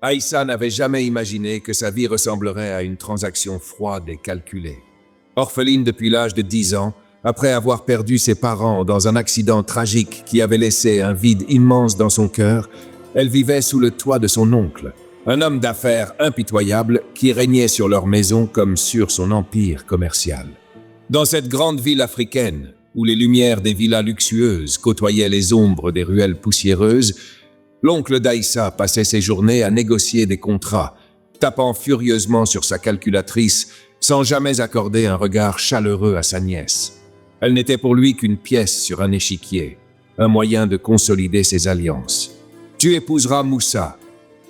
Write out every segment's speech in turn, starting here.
Aïssa n'avait jamais imaginé que sa vie ressemblerait à une transaction froide et calculée. Orpheline depuis l'âge de 10 ans, après avoir perdu ses parents dans un accident tragique qui avait laissé un vide immense dans son cœur, elle vivait sous le toit de son oncle, un homme d'affaires impitoyable qui régnait sur leur maison comme sur son empire commercial. Dans cette grande ville africaine, où les lumières des villas luxueuses côtoyaient les ombres des ruelles poussiéreuses, l'oncle d'Aïssa passait ses journées à négocier des contrats, tapant furieusement sur sa calculatrice sans jamais accorder un regard chaleureux à sa nièce. Elle n'était pour lui qu'une pièce sur un échiquier, un moyen de consolider ses alliances. « Tu épouseras Moussa »,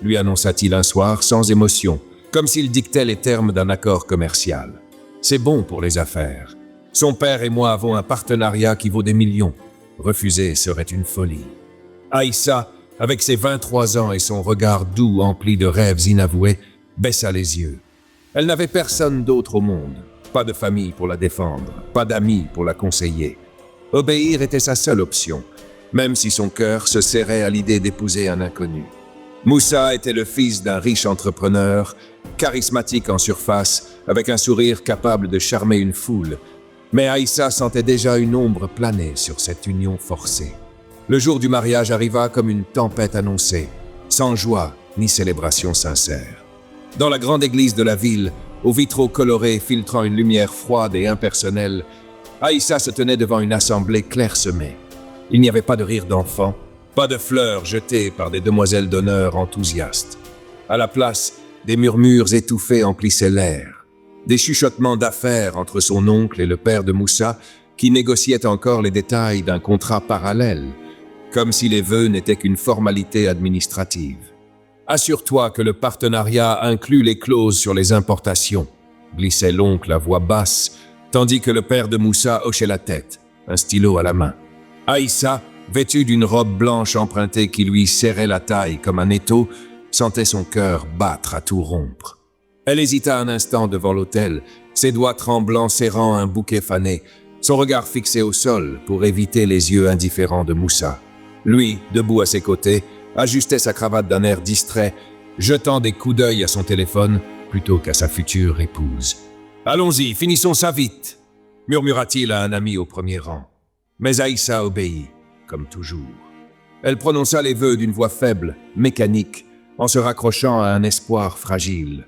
lui annonça-t-il un soir sans émotion, comme s'il dictait les termes d'un accord commercial. « C'est bon pour les affaires. Son père et moi avons un partenariat qui vaut des millions. Refuser serait une folie. » Aïssa, avec ses 23 ans et son regard doux empli de rêves inavoués, baissa les yeux. Elle n'avait personne d'autre au monde, pas de famille pour la défendre, pas d'amis pour la conseiller. Obéir était sa seule option, même si son cœur se serrait à l'idée d'épouser un inconnu. Moussa était le fils d'un riche entrepreneur, charismatique en surface, avec un sourire capable de charmer une foule. Mais Aïssa sentait déjà une ombre planer sur cette union forcée. Le jour du mariage arriva comme une tempête annoncée, sans joie ni célébration sincère. Dans la grande église de la ville, aux vitraux colorés filtrant une lumière froide et impersonnelle, Aïssa se tenait devant une assemblée clairsemée. Il n'y avait pas de rire d'enfant, pas de fleurs jetées par des demoiselles d'honneur enthousiastes. À la place, des murmures étouffés emplissaient l'air. Des chuchotements d'affaires entre son oncle et le père de Moussa, qui négociaient encore les détails d'un contrat parallèle, comme si les vœux n'étaient qu'une formalité administrative. « Assure-toi que le partenariat inclut les clauses sur les importations », glissait l'oncle à voix basse, tandis que le père de Moussa hochait la tête, un stylo à la main. Aïssa, vêtue d'une robe blanche empruntée qui lui serrait la taille comme un étau, sentait son cœur battre à tout rompre. Elle hésita un instant devant l'autel, ses doigts tremblants serrant un bouquet fané, son regard fixé au sol pour éviter les yeux indifférents de Moussa. Lui, debout à ses côtés, ajustait sa cravate d'un air distrait, jetant des coups d'œil à son téléphone plutôt qu'à sa future épouse. « Allons-y, finissons ça vite !» murmura-t-il à un ami au premier rang. Mais Aïssa obéit, comme toujours. Elle prononça les vœux d'une voix faible, mécanique, en se raccrochant à un espoir fragile.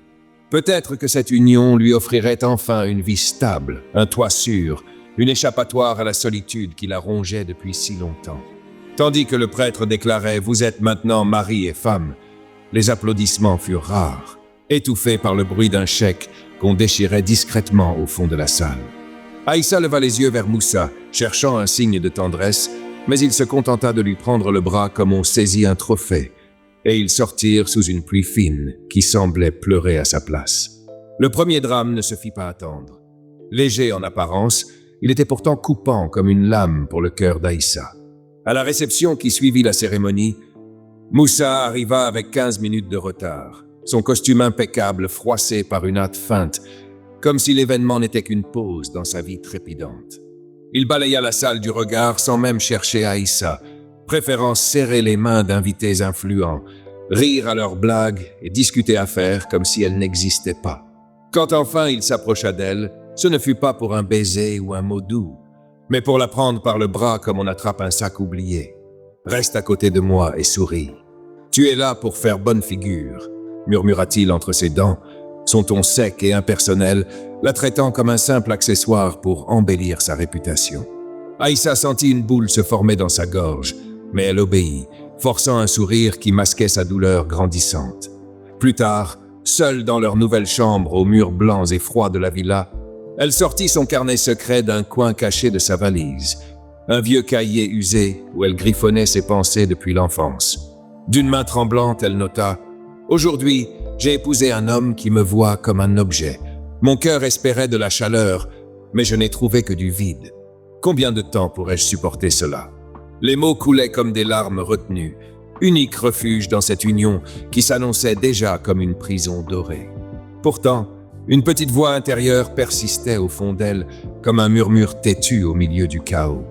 Peut-être que cette union lui offrirait enfin une vie stable, un toit sûr, une échappatoire à la solitude qui la rongeait depuis si longtemps. Tandis que le prêtre déclarait « Vous êtes maintenant mari et femme », les applaudissements furent rares, étouffés par le bruit d'un chèque qu'on déchirait discrètement au fond de la salle. Aïssa leva les yeux vers Moussa, cherchant un signe de tendresse, mais il se contenta de lui prendre le bras comme on saisit un trophée, et ils sortirent sous une pluie fine qui semblait pleurer à sa place. Le premier drame ne se fit pas attendre. Léger en apparence, il était pourtant coupant comme une lame pour le cœur d'Aïssa. À la réception qui suivit la cérémonie, Moussa arriva avec 15 minutes de retard, son costume impeccable froissé par une hâte feinte, comme si l'événement n'était qu'une pause dans sa vie trépidante. Il balaya la salle du regard sans même chercher Aïssa, préférant serrer les mains d'invités influents, rire à leurs blagues et discuter affaires comme si elles n'existaient pas. Quand enfin il s'approcha d'elle, ce ne fut pas pour un baiser ou un mot doux, mais pour la prendre par le bras comme on attrape un sac oublié. « Reste à côté de moi et souris. Tu es là pour faire bonne figure », murmura-t-il entre ses dents, son ton sec et impersonnel, la traitant comme un simple accessoire pour embellir sa réputation. Aïssa sentit une boule se former dans sa gorge, mais elle obéit, forçant un sourire qui masquait sa douleur grandissante. Plus tard, seule dans leur nouvelle chambre aux murs blancs et froids de la villa, elle sortit son carnet secret d'un coin caché de sa valise, un vieux cahier usé où elle griffonnait ses pensées depuis l'enfance. D'une main tremblante, elle nota « Aujourd'hui, j'ai épousé un homme qui me voit comme un objet. Mon cœur espérait de la chaleur, mais je n'ai trouvé que du vide. Combien de temps pourrais-je supporter cela ?» Les mots coulaient comme des larmes retenues, unique refuge dans cette union qui s'annonçait déjà comme une prison dorée. Pourtant, une petite voix intérieure persistait au fond d'elle comme un murmure têtu au milieu du chaos.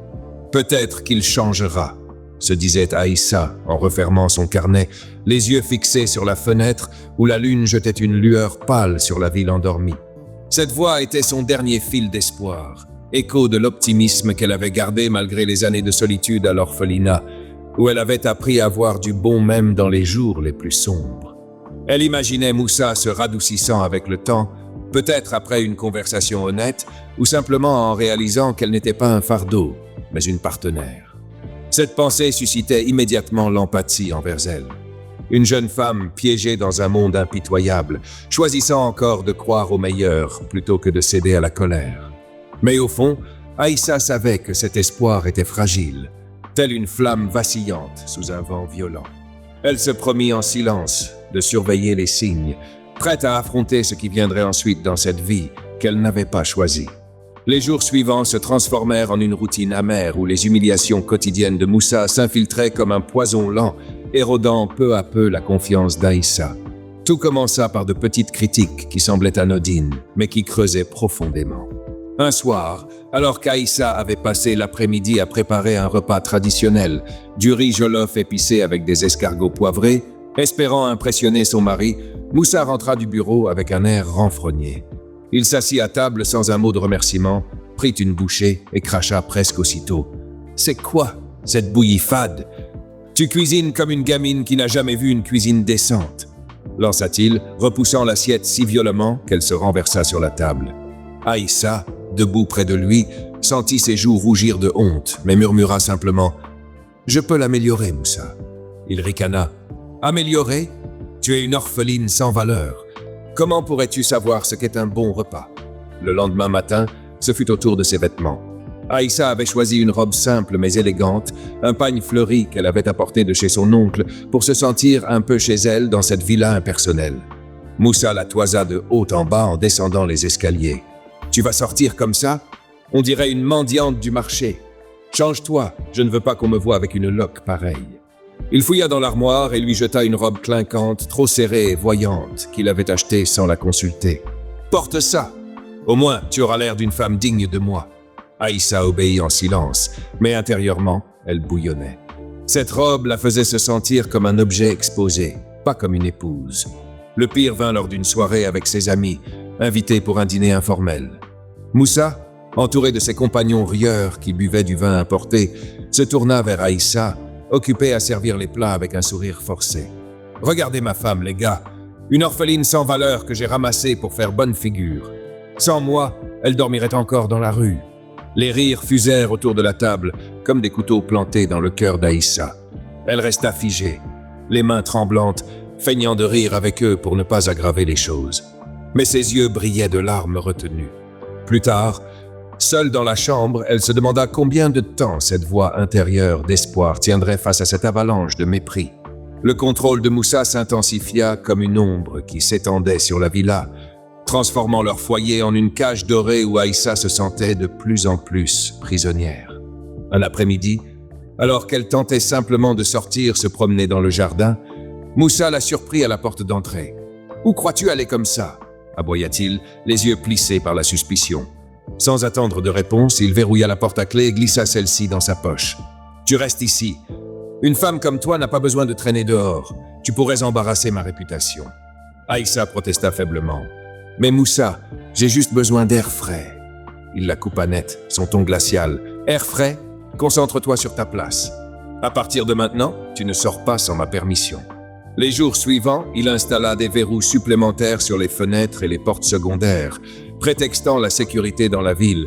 Peut-être qu'il changera. se disait Aïssa en refermant son carnet, les yeux fixés sur la fenêtre où la lune jetait une lueur pâle sur la ville endormie. Cette voix était son dernier fil d'espoir, écho de l'optimisme qu'elle avait gardé malgré les années de solitude à l'orphelinat, où elle avait appris à voir du bon même dans les jours les plus sombres. Elle imaginait Moussa se radoucissant avec le temps, peut-être après une conversation honnête, ou simplement en réalisant qu'elle n'était pas un fardeau, mais une partenaire. Cette pensée suscitait immédiatement l'empathie envers elle. Une jeune femme piégée dans un monde impitoyable, choisissant encore de croire au meilleur plutôt que de céder à la colère. Mais au fond, Aïssa savait que cet espoir était fragile, telle une flamme vacillante sous un vent violent. Elle se promit en silence de surveiller les signes, prête à affronter ce qui viendrait ensuite dans cette vie qu'elle n'avait pas choisie. Les jours suivants se transformèrent en une routine amère où les humiliations quotidiennes de Moussa s'infiltraient comme un poison lent, érodant peu à peu la confiance d'Aïssa. Tout commença par de petites critiques qui semblaient anodines, mais qui creusaient profondément. Un soir, alors qu'Aïssa avait passé l'après-midi à préparer un repas traditionnel, du riz jollof épicé avec des escargots poivrés, espérant impressionner son mari, Moussa rentra du bureau avec un air renfrogné. Il s'assit à table sans un mot de remerciement, prit une bouchée et cracha presque aussitôt. « C'est quoi, cette bouillie fade ? Tu cuisines comme une gamine qui n'a jamais vu une cuisine décente !» lança-t-il, repoussant l'assiette si violemment qu'elle se renversa sur la table. Aïssa, debout près de lui, sentit ses joues rougir de honte, mais murmura simplement « Je peux l'améliorer, Moussa. » Il ricana. « Améliorer ? Tu es une orpheline sans valeur. Comment pourrais-tu savoir ce qu'est un bon repas ?» Le lendemain matin, ce fut au tour de ses vêtements. Aïssa avait choisi une robe simple mais élégante, un pagne fleuri qu'elle avait apporté de chez son oncle pour se sentir un peu chez elle dans cette villa impersonnelle. Moussa la toisa de haut en bas en descendant les escaliers. « Tu vas sortir comme ça ? On dirait une mendiante du marché. Change-toi, je ne veux pas qu'on me voie avec une loque pareille. » Il fouilla dans l'armoire et lui jeta une robe clinquante, trop serrée et voyante, qu'il avait achetée sans la consulter. « Porte ça. Au moins, tu auras l'air d'une femme digne de moi. » Aïssa obéit en silence, mais intérieurement, elle bouillonnait. Cette robe la faisait se sentir comme un objet exposé, pas comme une épouse. Le pire vint lors d'une soirée avec ses amis, invité pour un dîner informel. Moussa, entouré de ses compagnons rieurs qui buvaient du vin importé, se tourna vers Aïssa, occupé à servir les plats avec un sourire forcé. « Regardez ma femme, les gars, une orpheline sans valeur que j'ai ramassée pour faire bonne figure. Sans moi, elle dormirait encore dans la rue. » Les rires fusèrent autour de la table, comme des couteaux plantés dans le cœur d'Aïssa. Elle resta figée, les mains tremblantes, feignant de rire avec eux pour ne pas aggraver les choses. Mais ses yeux brillaient de larmes retenues. Plus tard, seule dans la chambre, elle se demanda combien de temps cette voix intérieure d'espoir tiendrait face à cette avalanche de mépris. Le contrôle de Moussa s'intensifia comme une ombre qui s'étendait sur la villa, transformant leur foyer en une cage dorée où Aïssa se sentait de plus en plus prisonnière. Un après-midi, alors qu'elle tentait simplement de sortir se promener dans le jardin, Moussa la surprit à la porte d'entrée. « Où crois-tu aller comme ça ?» aboya-t-il, les yeux plissés par la suspicion. Sans attendre de réponse, il verrouilla la porte à clé et glissa celle-ci dans sa poche. « Tu restes ici. Une femme comme toi n'a pas besoin de traîner dehors. Tu pourrais embarrasser ma réputation. » Aïssa protesta faiblement. « Mais Moussa, j'ai juste besoin d'air frais. » Il la coupa net, son ton glacial. « Air frais ? Concentre-toi sur ta place. À partir de maintenant, tu ne sors pas sans ma permission. » Les jours suivants, il installa des verrous supplémentaires sur les fenêtres et les portes secondaires, prétextant la sécurité dans la ville.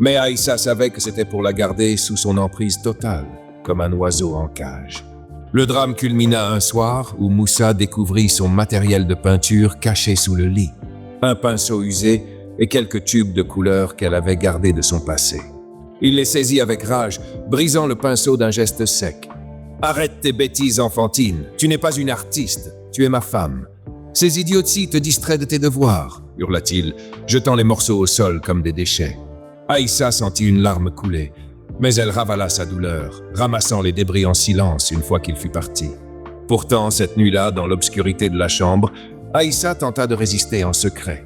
Mais Aïssa savait que c'était pour la garder sous son emprise totale, comme un oiseau en cage. Le drame culmina un soir où Moussa découvrit son matériel de peinture caché sous le lit, un pinceau usé et quelques tubes de couleur qu'elle avait gardés de son passé. Il les saisit avec rage, brisant le pinceau d'un geste sec. « Arrête tes bêtises enfantines, tu n'es pas une artiste, tu es ma femme. Ces idioties te distraient de tes devoirs, » hurla-t-il, jetant les morceaux au sol comme des déchets. Aïssa sentit une larme couler, mais elle ravala sa douleur, ramassant les débris en silence une fois qu'il fut parti. Pourtant, cette nuit-là, dans l'obscurité de la chambre, Aïssa tenta de résister en secret.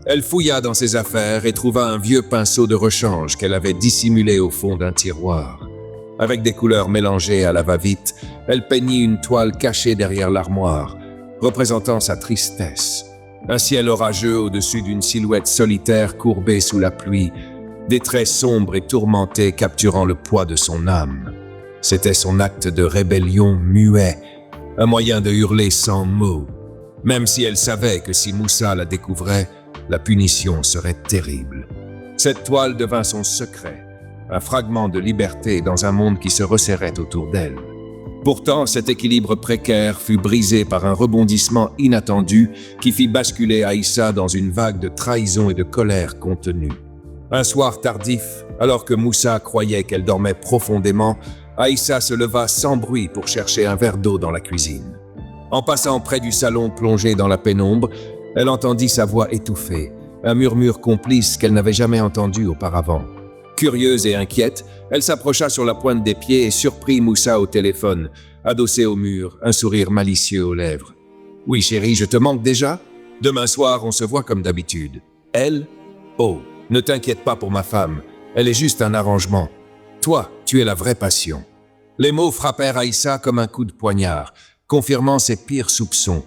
Elle fouilla dans ses affaires et trouva un vieux pinceau de rechange qu'elle avait dissimulé au fond d'un tiroir. Avec des couleurs mélangées à la va-vite, elle peignit une toile cachée derrière l'armoire, représentant sa tristesse. Un ciel orageux au-dessus d'une silhouette solitaire courbée sous la pluie, des traits sombres et tourmentés capturant le poids de son âme. C'était son acte de rébellion muet, un moyen de hurler sans mots, même si elle savait que si Moussa la découvrait, la punition serait terrible. Cette toile devint son secret, un fragment de liberté dans un monde qui se resserrait autour d'elle. Pourtant, cet équilibre précaire fut brisé par un rebondissement inattendu qui fit basculer Aïssa dans une vague de trahison et de colère contenue. Un soir tardif, alors que Moussa croyait qu'elle dormait profondément, Aïssa se leva sans bruit pour chercher un verre d'eau dans la cuisine. En passant près du salon plongé dans la pénombre, elle entendit sa voix étouffée, un murmure complice qu'elle n'avait jamais entendu auparavant. Curieuse et inquiète, elle s'approcha sur la pointe des pieds et surprit Moussa au téléphone, adossé au mur, un sourire malicieux aux lèvres. « Oui chérie, je te manque déjà? Demain soir, on se voit comme d'habitude. »« Elle? Oh, ne t'inquiète pas pour ma femme, elle est juste un arrangement. Toi, tu es la vraie passion. » Les mots frappèrent Aïssa comme un coup de poignard, confirmant ses pires soupçons.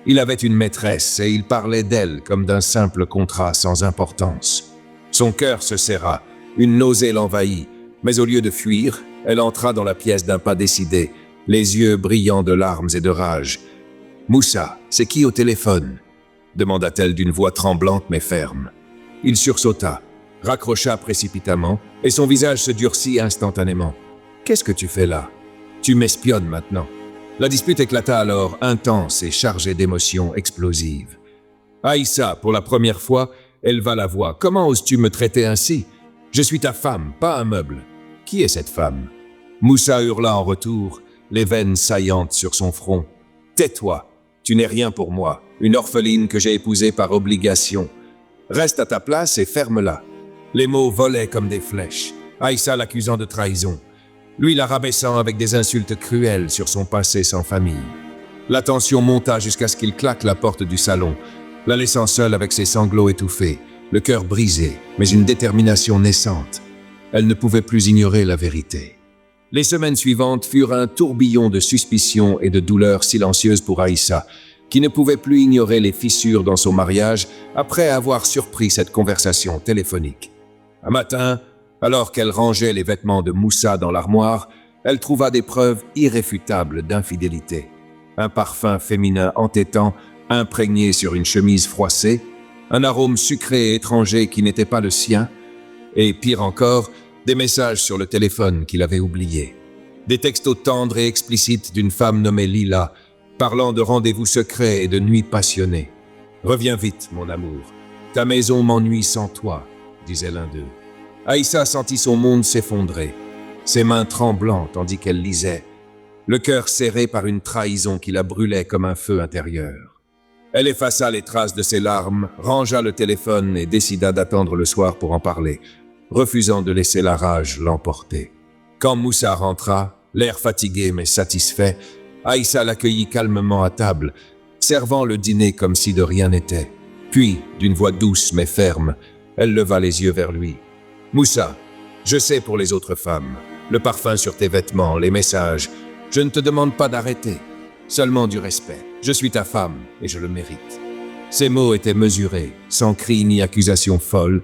Il avait une maîtresse et il parlait d'elle comme d'un simple contrat sans importance. Son cœur se serra, une nausée l'envahit, mais au lieu de fuir, elle entra dans la pièce d'un pas décidé, les yeux brillants de larmes et de rage. « Moussa, c'est qui au téléphone ?» demanda-t-elle d'une voix tremblante mais ferme. Il sursauta, raccrocha précipitamment et son visage se durcit instantanément. « Qu'est-ce que tu fais là? Tu m'espionnes maintenant. » La dispute éclata alors, intense et chargée d'émotions explosives. Aïssa, pour la première fois, éleva la voix. « Comment oses-tu me traiter ainsi? Je suis ta femme, pas un meuble. Qui est cette femme ?» Moussa hurla en retour, les veines saillantes sur son front. « Tais-toi, tu n'es rien pour moi, une orpheline que j'ai épousée par obligation. Reste à ta place et ferme-la. » Les mots volaient comme des flèches, Aïssa l'accusant de trahison, lui la rabaissant avec des insultes cruelles sur son passé sans famille. La tension monta jusqu'à ce qu'il claque la porte du salon, la laissant seule avec ses sanglots étouffés, le cœur brisé, mais une détermination naissante. Elle ne pouvait plus ignorer la vérité. Les semaines suivantes furent un tourbillon de suspicions et de douleurs silencieuses pour Aïssa, qui ne pouvait plus ignorer les fissures dans son mariage après avoir surpris cette conversation téléphonique. Un matin, alors qu'elle rangeait les vêtements de Moussa dans l'armoire, elle trouva des preuves irréfutables d'infidélité. Un parfum féminin entêtant, imprégné sur une chemise froissée, un arôme sucré et étranger qui n'était pas le sien, et pire encore, des messages sur le téléphone qu'il avait oubliés. Des textos tendres et explicites d'une femme nommée Lila, parlant de rendez-vous secrets et de nuits passionnées. « Reviens vite, mon amour. Ta maison m'ennuie sans toi », disait l'un d'eux. Aïssa sentit son monde s'effondrer, ses mains tremblant tandis qu'elle lisait, le cœur serré par une trahison qui la brûlait comme un feu intérieur. Elle effaça les traces de ses larmes, rangea le téléphone et décida d'attendre le soir pour en parler, refusant de laisser la rage l'emporter. Quand Moussa rentra, l'air fatigué mais satisfait, Aïssa l'accueillit calmement à table, servant le dîner comme si de rien n'était. Puis, d'une voix douce mais ferme, elle leva les yeux vers lui. « Moussa, je sais pour les autres femmes, le parfum sur tes vêtements, les messages, je ne te demande pas d'arrêter, seulement du respect. Je suis ta femme et je le mérite. » Ces mots étaient mesurés, sans cri ni accusation folle,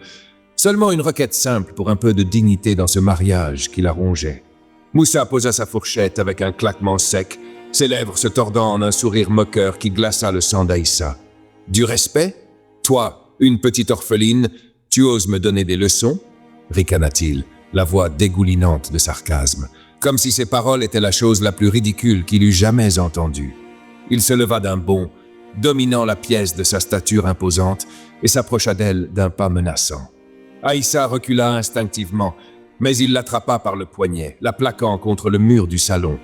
seulement une requête simple pour un peu de dignité dans ce mariage qui la rongeait. Moussa posa sa fourchette avec un claquement sec, ses lèvres se tordant en un sourire moqueur qui glaça le sang d'Aïssa. « Du respect? Toi, une petite orpheline, tu oses me donner des leçons ?» ricana-t-il, la voix dégoulinante de sarcasme, comme si ces paroles étaient la chose la plus ridicule qu'il eût jamais entendue. Il se leva d'un bond, dominant la pièce de sa stature imposante, et s'approcha d'elle d'un pas menaçant. Aïssa recula instinctivement, mais il l'attrapa par le poignet, la plaquant contre le mur du salon.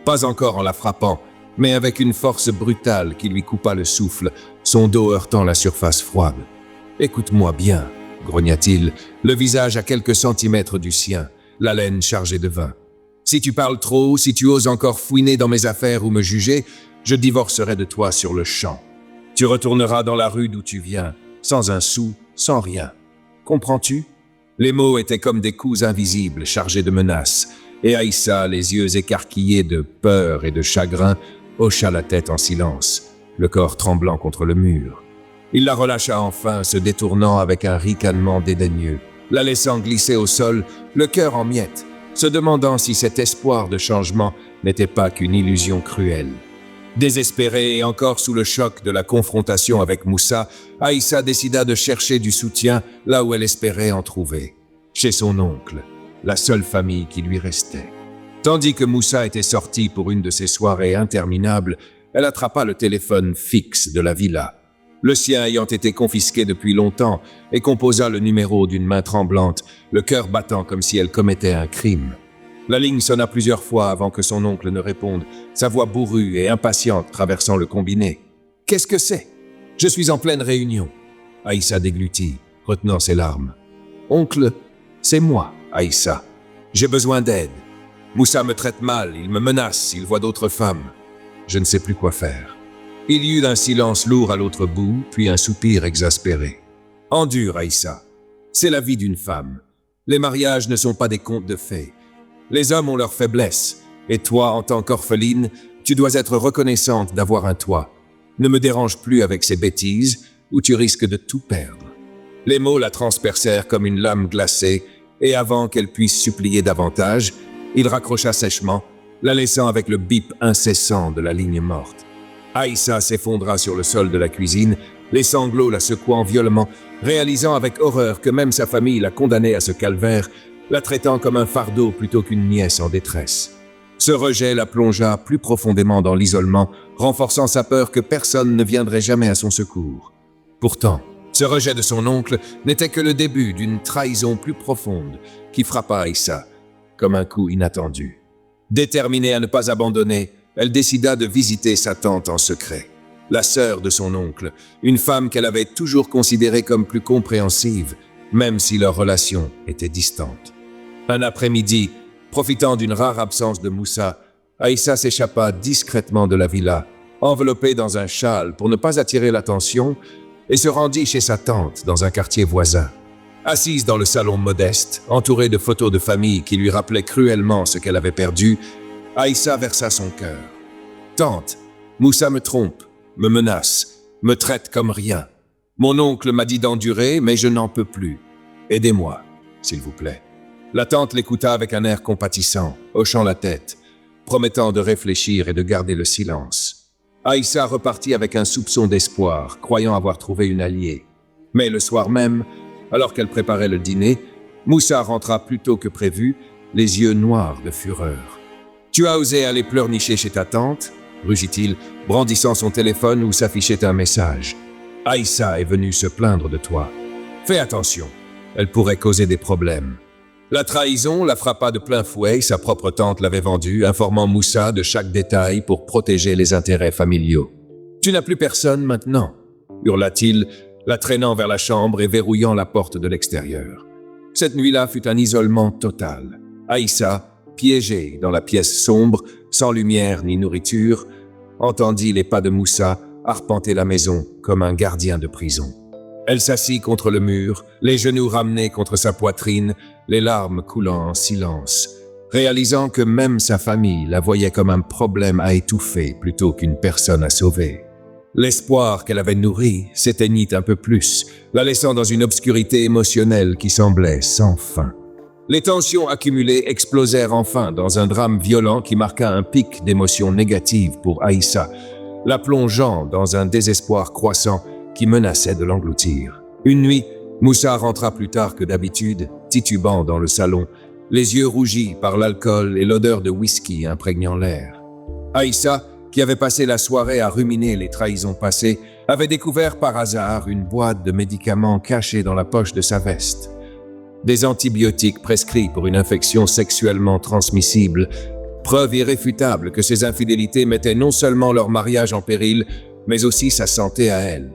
Pas encore en la frappant, mais avec une force brutale qui lui coupa le souffle, son dos heurtant la surface froide. « Écoute-moi bien », grogna-t-il, le visage à quelques centimètres du sien, l'haleine chargée de vin. « Si tu parles trop, si tu oses encore fouiner dans mes affaires ou me juger, je divorcerai de toi sur le champ. Tu retourneras dans la rue d'où tu viens, sans un sou, sans rien. Comprends-tu » Les mots étaient comme des coups invisibles chargés de menaces, et Aïssa, les yeux écarquillés de peur et de chagrin, hocha la tête en silence, le corps tremblant contre le mur. Il la relâcha enfin, se détournant avec un ricanement dédaigneux, la laissant glisser au sol, le cœur en miettes, se demandant si cet espoir de changement n'était pas qu'une illusion cruelle. Désespérée et encore sous le choc de la confrontation avec Moussa, Aïssa décida de chercher du soutien là où elle espérait en trouver, chez son oncle, la seule famille qui lui restait. Tandis que Moussa était sorti pour une de ces soirées interminables, elle attrapa le téléphone fixe de la villa, le sien ayant été confisqué depuis longtemps, et composa le numéro d'une main tremblante, le cœur battant comme si elle commettait un crime. La ligne sonna plusieurs fois avant que son oncle ne réponde, sa voix bourrue et impatiente traversant le combiné. « Qu'est-ce que c'est ? Je suis en pleine réunion. » Aïssa déglutit, retenant ses larmes. « Oncle, c'est moi, Aïssa. J'ai besoin d'aide. Moussa me traite mal, il me menace, il voit d'autres femmes. Je ne sais plus quoi faire. » Il y eut un silence lourd à l'autre bout, puis un soupir exaspéré. « Endure, Aïssa. C'est la vie d'une femme. Les mariages ne sont pas des contes de fées. Les hommes ont leurs faiblesses, et toi, en tant qu'orpheline, tu dois être reconnaissante d'avoir un toit. Ne me dérange plus avec ces bêtises, ou tu risques de tout perdre. » Les mots la transpercèrent comme une lame glacée, et avant qu'elle puisse supplier davantage, il raccrocha sèchement, la laissant avec le bip incessant de la ligne morte. Aïssa s'effondra sur le sol de la cuisine, les sanglots la secouant violemment, réalisant avec horreur que même sa famille la condamnait à ce calvaire, la traitant comme un fardeau plutôt qu'une nièce en détresse. Ce rejet la plongea plus profondément dans l'isolement, renforçant sa peur que personne ne viendrait jamais à son secours. Pourtant, ce rejet de son oncle n'était que le début d'une trahison plus profonde qui frappa Aïssa comme un coup inattendu. Déterminée à ne pas abandonner, elle décida de visiter sa tante en secret, la sœur de son oncle, une femme qu'elle avait toujours considérée comme plus compréhensive, même si leur relation était distante. Un après-midi, profitant d'une rare absence de Moussa, Aïssa s'échappa discrètement de la villa, enveloppée dans un châle pour ne pas attirer l'attention, et se rendit chez sa tante dans un quartier voisin. Assise dans le salon modeste, entourée de photos de famille qui lui rappelaient cruellement ce qu'elle avait perdu, Aïssa versa son cœur. « Tante, Moussa me trompe, me menace, me traite comme rien. Mon oncle m'a dit d'endurer, mais je n'en peux plus. Aidez-moi, s'il vous plaît. » La tante l'écouta avec un air compatissant, hochant la tête, promettant de réfléchir et de garder le silence. Aïssa repartit avec un soupçon d'espoir, croyant avoir trouvé une alliée. Mais le soir même, alors qu'elle préparait le dîner, Moussa rentra plus tôt que prévu, les yeux noirs de fureur. « Tu as osé aller pleurnicher chez ta tante ?» rugit-il, brandissant son téléphone où s'affichait un message. « Aïssa est venue se plaindre de toi. Fais attention, elle pourrait causer des problèmes. » La trahison la frappa de plein fouet, sa propre tante l'avait vendue, informant Moussa de chaque détail pour protéger les intérêts familiaux. « Tu n'as plus personne maintenant » hurla-t-il, la traînant vers la chambre et verrouillant la porte de l'extérieur. Cette nuit-là fut un isolement total. Aïssa, piégée dans la pièce sombre, sans lumière ni nourriture, entendit les pas de Moussa arpenter la maison comme un gardien de prison. Elle s'assit contre le mur, les genoux ramenés contre sa poitrine, les larmes coulant en silence, réalisant que même sa famille la voyait comme un problème à étouffer plutôt qu'une personne à sauver. L'espoir qu'elle avait nourri s'éteignit un peu plus, la laissant dans une obscurité émotionnelle qui semblait sans fin. Les tensions accumulées explosèrent enfin dans un drame violent qui marqua un pic d'émotions négatives pour Aïssa, la plongeant dans un désespoir croissant qui menaçait de l'engloutir. Une nuit, Moussa rentra plus tard que d'habitude, titubant dans le salon, les yeux rougis par l'alcool et l'odeur de whisky imprégnant l'air. Aïssa, qui avait passé la soirée à ruminer les trahisons passées, avait découvert par hasard une boîte de médicaments cachée dans la poche de sa veste. Des antibiotiques prescrits pour une infection sexuellement transmissible, preuve irréfutable que ces infidélités mettaient non seulement leur mariage en péril, mais aussi sa santé à elle.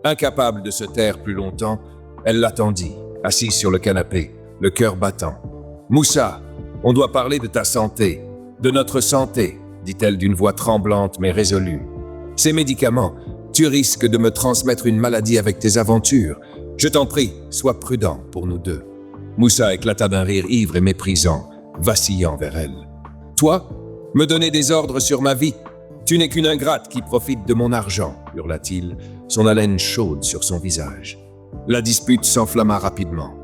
Incapable de se taire plus longtemps, elle l'attendit, assise sur le canapé, le cœur battant. « Moussa, on doit parler de ta santé, de notre santé, » dit-elle d'une voix tremblante mais résolue. « Ces médicaments, tu risques de me transmettre une maladie avec tes aventures. Je t'en prie, sois prudent pour nous deux. » Moussa éclata d'un rire ivre et méprisant. vacillant vers elle. « Toi, me donner des ordres sur ma vie? Tu n'es qu'une ingrate qui profite de mon argent, hurla-t-il, son haleine chaude sur son visage. La dispute s'enflamma rapidement.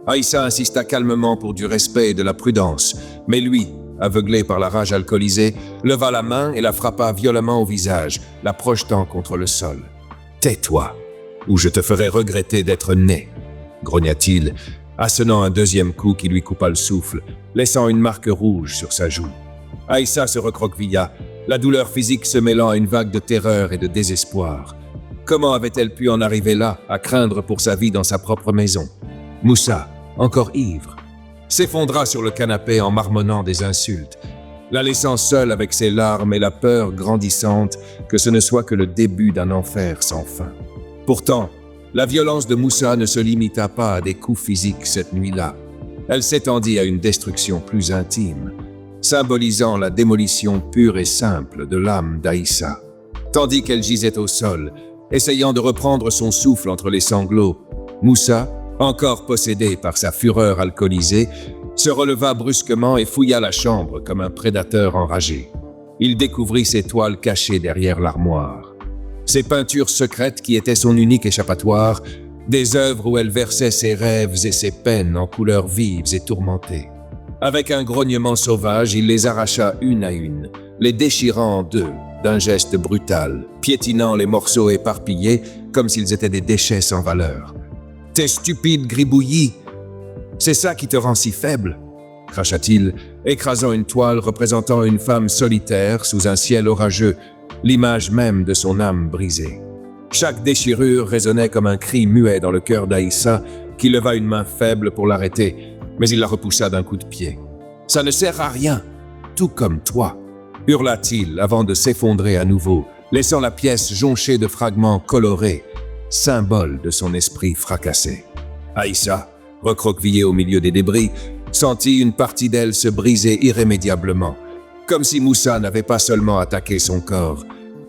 Aïssa insista calmement pour du respect et de la prudence, mais lui, aveuglé par la rage alcoolisée, leva la main et la frappa violemment au visage, la projetant contre le sol. « Tais-toi, ou je te ferai regretter d'être né !» grogna-t-il, assonnant un deuxième coup qui lui coupa le souffle, laissant une marque rouge sur sa joue. Aïssa se recroquevilla, la douleur physique se mêlant à une vague de terreur et de désespoir. Comment avait-elle pu en arriver là, à craindre pour sa vie dans sa propre maison? Moussa, encore ivre, s'effondra sur le canapé en marmonnant des insultes, la laissant seule avec ses larmes et la peur grandissante que ce ne soit que le début d'un enfer sans fin. Pourtant, la violence de Moussa ne se limita pas à des coups physiques cette nuit-là. Elle s'étendit à une destruction plus intime, symbolisant la démolition pure et simple de l'âme d'Aïssa. Tandis qu'elle gisait au sol, essayant de reprendre son souffle entre les sanglots, Moussa, encore possédé par sa fureur alcoolisée, se releva brusquement et fouilla la chambre comme un prédateur enragé. Il découvrit ses toiles cachées derrière l'armoire. Ses peintures secrètes qui étaient son unique échappatoire, des œuvres où elle versait ses rêves et ses peines en couleurs vives et tourmentées. Avec un grognement sauvage, il les arracha une à une, les déchirant en deux, d'un geste brutal, piétinant les morceaux éparpillés comme s'ils étaient des déchets sans valeur. « T'es stupide, gribouillis! C'est ça qui te rend si faible !» cracha-t-il, écrasant une toile représentant une femme solitaire sous un ciel orageux, l'image même de son âme brisée. Chaque déchirure résonnait comme un cri muet dans le cœur d'Aïssa, qui leva une main faible pour l'arrêter, mais il la repoussa d'un coup de pied. « Ça ne sert à rien, tout comme toi !» hurla-t-il avant de s'effondrer à nouveau, laissant la pièce jonchée de fragments colorés, symbole de son esprit fracassé. Aïssa, recroquevillée au milieu des débris, sentit une partie d'elle se briser irrémédiablement, comme si Moussa n'avait pas seulement attaqué son corps,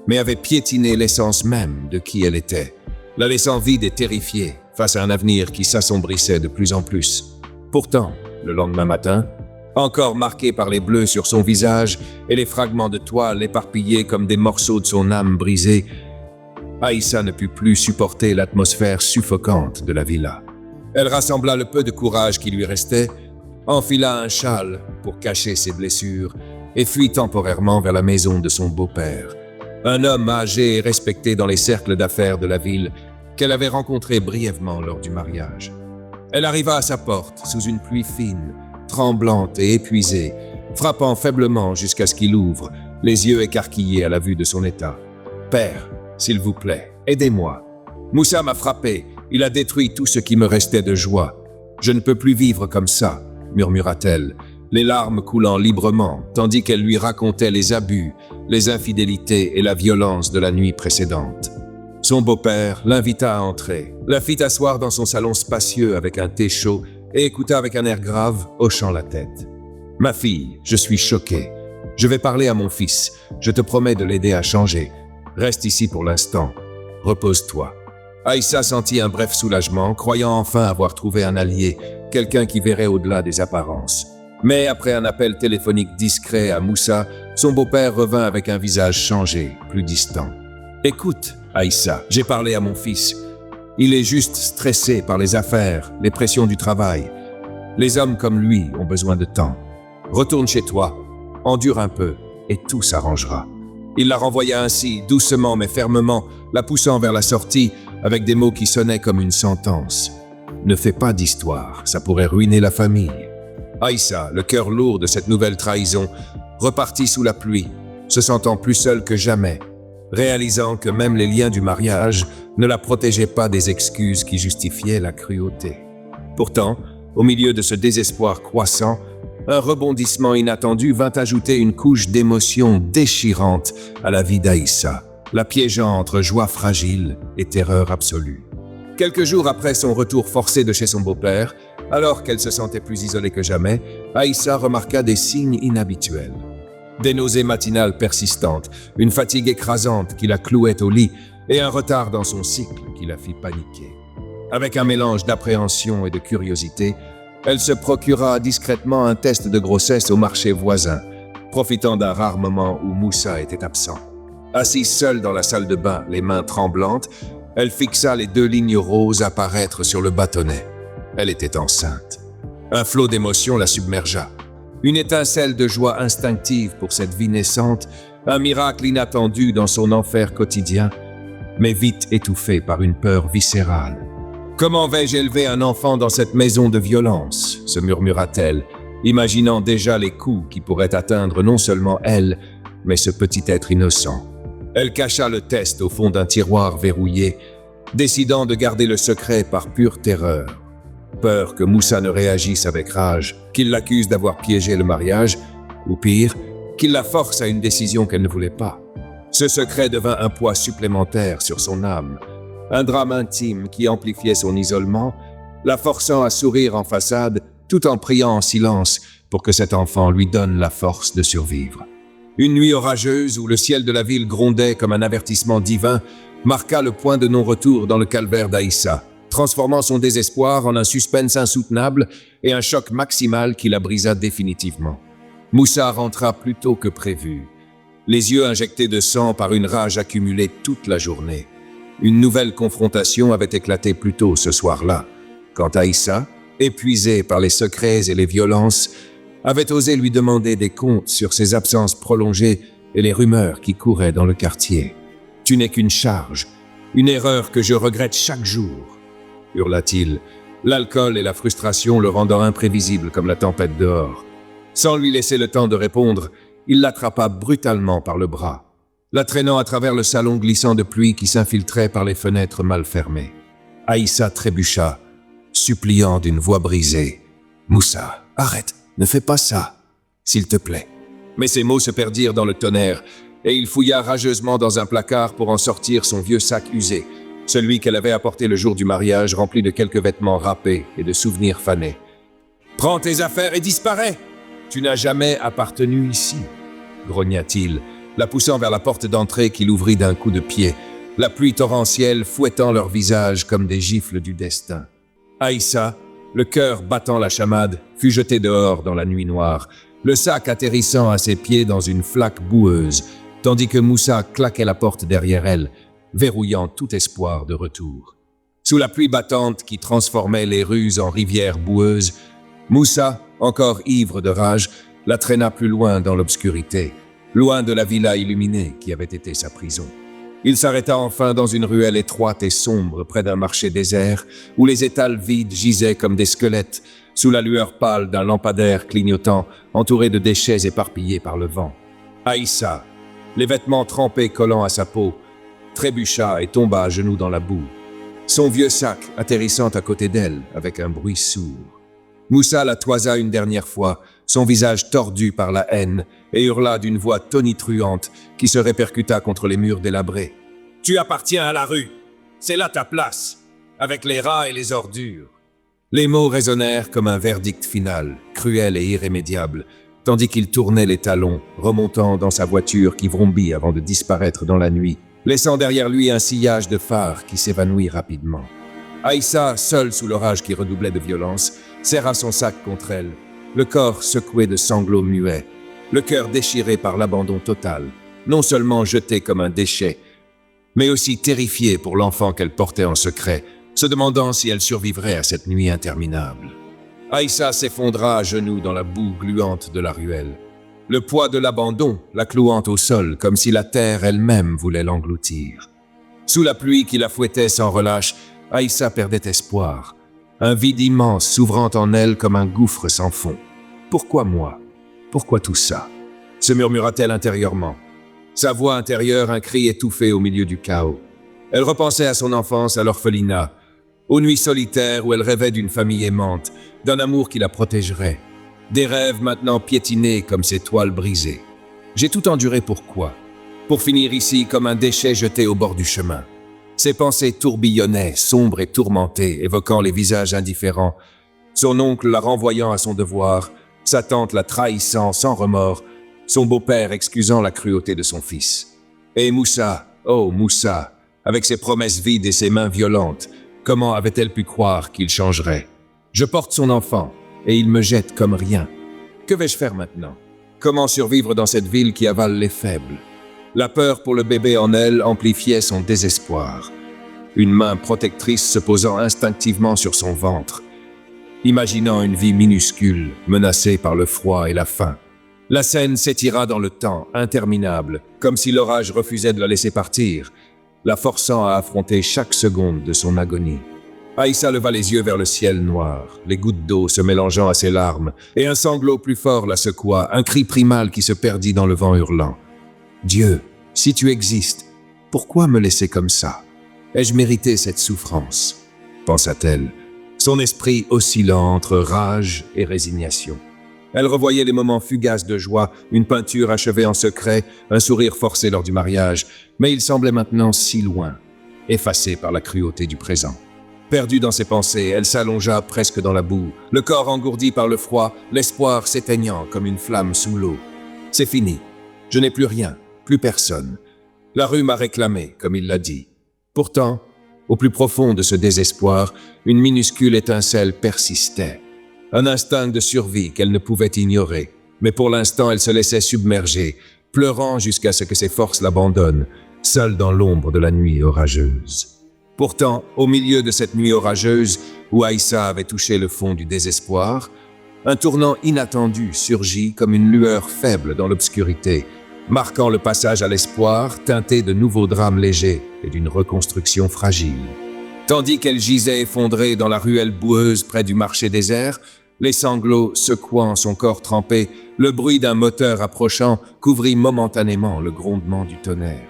mais avait piétiné l'essence même de qui elle était, la laissant vide et terrifiée face à un avenir qui s'assombrissait de plus en plus. Pourtant, le lendemain matin, encore marqué par les bleus sur son visage et les fragments de toile éparpillés comme des morceaux de son âme brisée, Aïssa ne put plus supporter l'atmosphère suffocante de la villa. Elle rassembla le peu de courage qui lui restait, enfila un châle pour cacher ses blessures et fuit temporairement vers la maison de son beau-père, un homme âgé et respecté dans les cercles d'affaires de la ville qu'elle avait rencontré brièvement lors du mariage. Elle arriva à sa porte sous une pluie fine, tremblante et épuisée, frappant faiblement jusqu'à ce qu'il ouvre, les yeux écarquillés à la vue de son état. « Père, s'il vous plaît, aidez-moi. Moussa m'a frappé, il a détruit tout ce qui me restait de joie. Je ne peux plus vivre comme ça, » murmura-t-elle, les larmes coulant librement, tandis qu'elle lui racontait les abus, les infidélités et la violence de la nuit précédente. Son beau-père l'invita à entrer, la fit asseoir dans son salon spacieux avec un thé chaud et écouta avec un air grave, hochant la tête. « Ma fille, je suis choqué. Je vais parler à mon fils. Je te promets de l'aider à changer. Reste ici pour l'instant. Repose-toi. » Aïssa sentit un bref soulagement, croyant enfin avoir trouvé un allié, quelqu'un qui verrait au-delà des apparences. Mais après un appel téléphonique discret à Moussa, son beau-père revint avec un visage changé, plus distant. « Écoute, Aïssa, j'ai parlé à mon fils. Il est juste stressé par les affaires, les pressions du travail. Les hommes comme lui ont besoin de temps. Retourne chez toi, endure un peu, et tout s'arrangera. » Il la renvoya ainsi, doucement mais fermement, la poussant vers la sortie, avec des mots qui sonnaient comme une sentence. « Ne fais pas d'histoire, ça pourrait ruiner la famille. » Aïssa, le cœur lourd de cette nouvelle trahison, repartit sous la pluie, se sentant plus seule que jamais, réalisant que même les liens du mariage ne la protégeaient pas des excuses qui justifiaient la cruauté. Pourtant, au milieu de ce désespoir croissant, un rebondissement inattendu vint ajouter une couche d'émotion déchirante à la vie d'Aïssa, la piégeant entre joie fragile et terreur absolue. Quelques jours après son retour forcé de chez son beau-père, alors qu'elle se sentait plus isolée que jamais, Aïssa remarqua des signes inhabituels. Des nausées matinales persistantes, une fatigue écrasante qui la clouait au lit et un retard dans son cycle qui la fit paniquer. Avec un mélange d'appréhension et de curiosité, Elle se procura discrètement un test de grossesse au marché voisin, profitant d'un rare moment où Moussa était absent. Assise seule dans la salle de bain, les mains tremblantes, elle fixa les 2 lignes roses apparaître sur le bâtonnet. Elle était enceinte. Un flot d'émotions la submergea. Une étincelle de joie instinctive pour cette vie naissante, un miracle inattendu dans son enfer quotidien, mais vite étouffé par une peur viscérale. « Comment vais-je élever un enfant dans cette maison de violence ?» se murmura-t-elle, imaginant déjà les coups qui pourraient atteindre non seulement elle, mais ce petit être innocent. Elle cacha le test au fond d'un tiroir verrouillé, décidant de garder le secret par pure terreur. Peur que Moussa ne réagisse avec rage, qu'il l'accuse d'avoir piégé le mariage, ou pire, qu'il la force à une décision qu'elle ne voulait pas. Ce secret devint un poids supplémentaire sur son âme, un drame intime qui amplifiait son isolement, la forçant à sourire en façade tout en priant en silence pour que cet enfant lui donne la force de survivre. Une nuit orageuse où le ciel de la ville grondait comme un avertissement divin marqua le point de non-retour dans le calvaire d'Aïssa, transformant son désespoir en un suspense insoutenable et un choc maximal qui la brisa définitivement. Moussa rentra plus tôt que prévu, les yeux injectés de sang par une rage accumulée toute la journée. Une nouvelle confrontation avait éclaté plus tôt ce soir-là, quand Aïssa, épuisée par les secrets et les violences, avait osé lui demander des comptes sur ses absences prolongées et les rumeurs qui couraient dans le quartier. « Tu n'es qu'une charge, une erreur que je regrette chaque jour », hurla-t-il, l'alcool et la frustration le rendant imprévisible comme la tempête dehors. Sans lui laisser le temps de répondre, il l'attrapa brutalement par le bras, la traînant à travers le salon glissant de pluie qui s'infiltrait par les fenêtres mal fermées. Aïssa trébucha, suppliant d'une voix brisée. « Moussa, arrête, ne fais pas ça, s'il te plaît. » Mais ses mots se perdirent dans le tonnerre, et il fouilla rageusement dans un placard pour en sortir son vieux sac usé, celui qu'elle avait apporté le jour du mariage, rempli de quelques vêtements râpés et de souvenirs fanés. « Prends tes affaires et disparais! Tu n'as jamais appartenu ici, » grogna-t-il, la poussant vers la porte d'entrée qu'il ouvrit d'un coup de pied, la pluie torrentielle fouettant leur visage comme des gifles du destin. Aïssa, le cœur battant la chamade, fut jetée dehors dans la nuit noire, le sac atterrissant à ses pieds dans une flaque boueuse, tandis que Moussa claquait la porte derrière elle, verrouillant tout espoir de retour. Sous la pluie battante qui transformait les rues en rivières boueuses, Moussa, encore ivre de rage, la traîna plus loin dans l'obscurité, loin de la villa illuminée qui avait été sa prison. Il s'arrêta enfin dans une ruelle étroite et sombre près d'un marché désert où les étals vides gisaient comme des squelettes sous la lueur pâle d'un lampadaire clignotant entouré de déchets éparpillés par le vent. Aïssa, les vêtements trempés collant à sa peau, trébucha et tomba à genoux dans la boue, son vieux sac atterrissant à côté d'elle avec un bruit sourd. Moussa la toisa une dernière fois, son visage tordu par la haine, et hurla d'une voix tonitruante qui se répercuta contre les murs délabrés. « Tu appartiens à la rue, c'est là ta place, avec les rats et les ordures. » Les mots résonnèrent comme un verdict final, cruel et irrémédiable, tandis qu'il tournait les talons, remontant dans sa voiture qui vrombit avant de disparaître dans la nuit, laissant derrière lui un sillage de phares qui s'évanouit rapidement. Aïssa, seule sous l'orage qui redoublait de violence, serra son sac contre elle, le corps secoué de sanglots muets, le cœur déchiré par l'abandon total, non seulement jeté comme un déchet, mais aussi terrifiée pour l'enfant qu'elle portait en secret, se demandant si elle survivrait à cette nuit interminable. Aïssa s'effondra à genoux dans la boue gluante de la ruelle, le poids de l'abandon la clouant au sol comme si la terre elle-même voulait l'engloutir. Sous la pluie qui la fouettait sans relâche, Aïssa perdait espoir, un vide immense s'ouvrant en elle comme un gouffre sans fond. « Pourquoi moi? Pourquoi tout ça ?» se murmura-t-elle intérieurement. Sa voix intérieure, un cri étouffé au milieu du chaos. Elle repensait à son enfance, à l'orphelinat, aux nuits solitaires où elle rêvait d'une famille aimante, d'un amour qui la protégerait. Des rêves maintenant piétinés comme ces toiles brisées. J'ai tout enduré pourquoi? Pour finir ici comme un déchet jeté au bord du chemin. Ses pensées tourbillonnaient, sombres et tourmentées, évoquant les visages indifférents. Son oncle la renvoyant à son devoir, sa tante la trahissant sans remords, son beau-père excusant la cruauté de son fils. Et Moussa, oh Moussa, avec ses promesses vides et ses mains violentes, comment avait-elle pu croire qu'il changerait? Je porte son enfant, et il me jette comme rien. Que vais-je faire maintenant? Comment survivre dans cette ville qui avale les faibles? La peur pour le bébé en elle amplifiait son désespoir. Une main protectrice se posant instinctivement sur son ventre, imaginant une vie minuscule, menacée par le froid et la faim. La scène s'étira dans le temps, interminable, comme si l'orage refusait de la laisser partir, la forçant à affronter chaque seconde de son agonie. Aïssa leva les yeux vers le ciel noir, les gouttes d'eau se mélangeant à ses larmes, et un sanglot plus fort la secoua, un cri primal qui se perdit dans le vent hurlant. « Dieu, si tu existes, pourquoi me laisser comme ça? Ai-je mérité cette souffrance ?» pensa-t-elle, son esprit oscillant entre rage et résignation. Elle revoyait les moments fugaces de joie, une peinture achevée en secret, un sourire forcé lors du mariage, mais il semblait maintenant si loin, effacé par la cruauté du présent. Perdue dans ses pensées, elle s'allongea presque dans la boue, le corps engourdi par le froid, l'espoir s'éteignant comme une flamme sous l'eau. C'est fini. Je n'ai plus rien, plus personne. La rue m'a réclamé, comme il l'a dit. Pourtant, au plus profond de ce désespoir, une minuscule étincelle persistait. Un instinct de survie qu'elle ne pouvait ignorer. Mais pour l'instant, elle se laissait submerger, pleurant jusqu'à ce que ses forces l'abandonnent, seule dans l'ombre de la nuit orageuse. Pourtant, au milieu de cette nuit orageuse, où Aïssa avait touché le fond du désespoir, un tournant inattendu surgit comme une lueur faible dans l'obscurité, marquant le passage à l'espoir teinté de nouveaux drames légers et d'une reconstruction fragile. Tandis qu'elle gisait effondrée dans la ruelle boueuse près du marché désert, les sanglots secouant son corps trempé, le bruit d'un moteur approchant couvrit momentanément le grondement du tonnerre.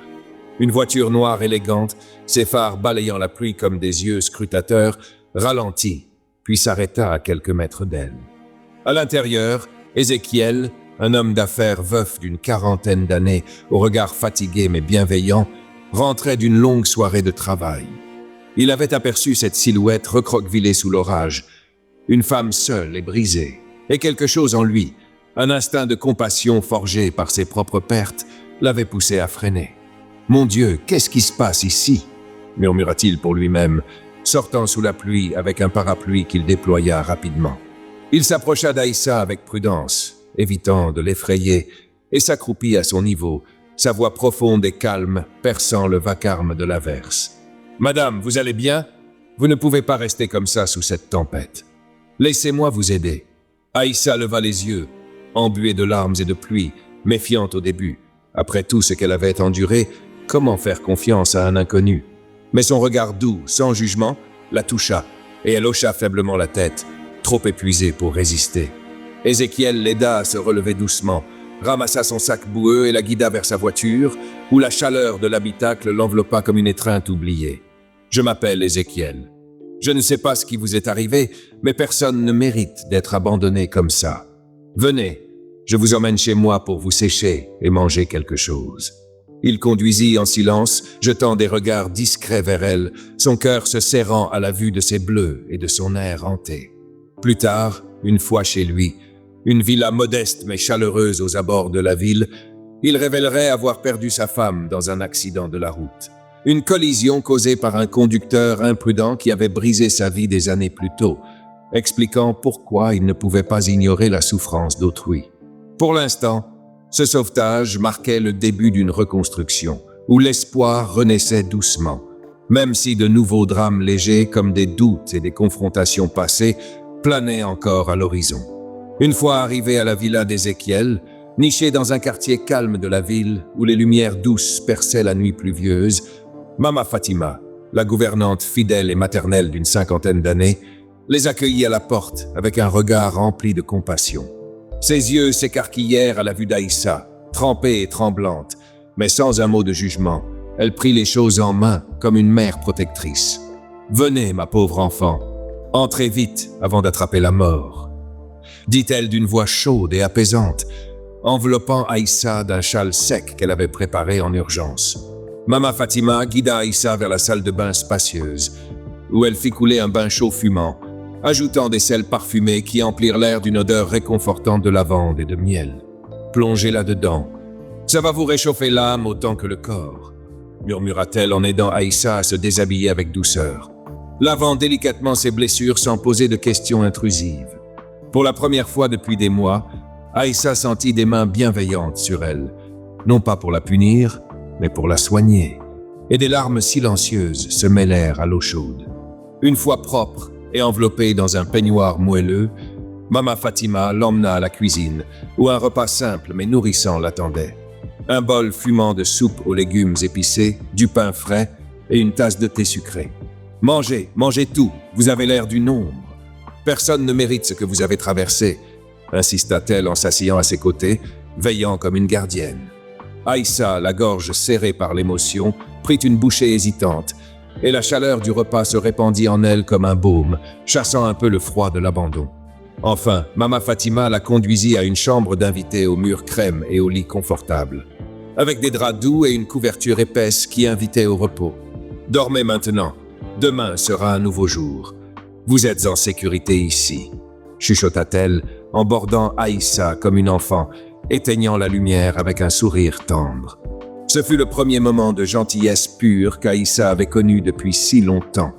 Une voiture noire élégante, ses phares balayant la pluie comme des yeux scrutateurs, ralentit, puis s'arrêta à quelques mètres d'elle. À l'intérieur, Ézéchiel, un homme d'affaires veuf d'une quarantaine d'années, au regard fatigué mais bienveillant, rentrait d'une longue soirée de travail. Il avait aperçu cette silhouette recroquevillée sous l'orage, une femme seule et brisée, et quelque chose en lui, un instinct de compassion forgé par ses propres pertes, l'avait poussé à freiner. « Mon Dieu, qu'est-ce qui se passe ici ?» murmura-t-il pour lui-même, sortant sous la pluie avec un parapluie qu'il déploya rapidement. Il s'approcha d'Aïssa avec prudence, évitant de l'effrayer, et s'accroupit à son niveau, sa voix profonde et calme perçant le vacarme de l'averse. « Madame, vous allez bien? Vous ne pouvez pas rester comme ça sous cette tempête. Laissez-moi vous aider. » Aïssa leva les yeux, embuée de larmes et de pluie, méfiante au début. Après tout ce qu'elle avait enduré, comment faire confiance à un inconnu? Mais son regard doux, sans jugement, la toucha, et elle hocha faiblement la tête, trop épuisée pour résister. Ézéchiel l'aida à se relever doucement, ramassa son sac boueux et la guida vers sa voiture, où la chaleur de l'habitacle l'enveloppa comme une étreinte oubliée. « Je m'appelle Ézéchiel. Je ne sais pas ce qui vous est arrivé, mais personne ne mérite d'être abandonné comme ça. Venez, je vous emmène chez moi pour vous sécher et manger quelque chose. » Il conduisit en silence, jetant des regards discrets vers elle, son cœur se serrant à la vue de ses bleus et de son air hanté. Plus tard, une fois chez lui, une villa modeste mais chaleureuse aux abords de la ville, il révélerait avoir perdu sa femme dans un accident de la route. Une collision causée par un conducteur imprudent qui avait brisé sa vie des années plus tôt, expliquant pourquoi il ne pouvait pas ignorer la souffrance d'autrui. Pour l'instant, ce sauvetage marquait le début d'une reconstruction, où l'espoir renaissait doucement, même si de nouveaux drames légers comme des doutes et des confrontations passées planaient encore à l'horizon. Une fois arrivé à la villa d'Ézéchiel, niché dans un quartier calme de la ville où les lumières douces perçaient la nuit pluvieuse, Mama Fatima, la gouvernante fidèle et maternelle d'une cinquantaine d'années, les accueillit à la porte avec un regard rempli de compassion. Ses yeux s'écarquillèrent à la vue d'Aïssa, trempée et tremblante, mais sans un mot de jugement. Elle prit les choses en main comme une mère protectrice. « Venez, ma pauvre enfant, entrez vite avant d'attraper la mort. » dit-elle d'une voix chaude et apaisante, enveloppant Aïssa d'un châle sec qu'elle avait préparé en urgence. Mama Fatima guida Aïssa vers la salle de bain spacieuse, où elle fit couler un bain chaud fumant, ajoutant des sels parfumés qui emplirent l'air d'une odeur réconfortante de lavande et de miel. « Plongez là-dedans. Ça va vous réchauffer l'âme autant que le corps, » murmura-t-elle en aidant Aïssa à se déshabiller avec douceur, lavant délicatement ses blessures sans poser de questions intrusives. Pour la première fois depuis des mois, Aïssa sentit des mains bienveillantes sur elle, non pas pour la punir, mais pour la soigner, et des larmes silencieuses se mêlèrent à l'eau chaude. Une fois propre et enveloppée dans un peignoir moelleux, Mama Fatima l'emmena à la cuisine, où un repas simple mais nourrissant l'attendait. Un bol fumant de soupe aux légumes épicés, du pain frais et une tasse de thé sucré. « Mangez, mangez tout, vous avez l'air du nombre. Personne ne mérite ce que vous avez traversé, » insista-t-elle en s'asseyant à ses côtés, veillant comme une gardienne. Aïssa, la gorge serrée par l'émotion, prit une bouchée hésitante, et la chaleur du repas se répandit en elle comme un baume, chassant un peu le froid de l'abandon. Enfin, Mama Fatima la conduisit à une chambre d'invité aux murs crème et au lit confortable, avec des draps doux et une couverture épaisse qui invitait au repos. « Dormez maintenant, demain sera un nouveau jour. Vous êtes en sécurité ici », chuchota-t-elle en bordant Aïssa comme une enfant, éteignant la lumière avec un sourire tendre. Ce fut le premier moment de gentillesse pure qu'Aïssa avait connu depuis si longtemps.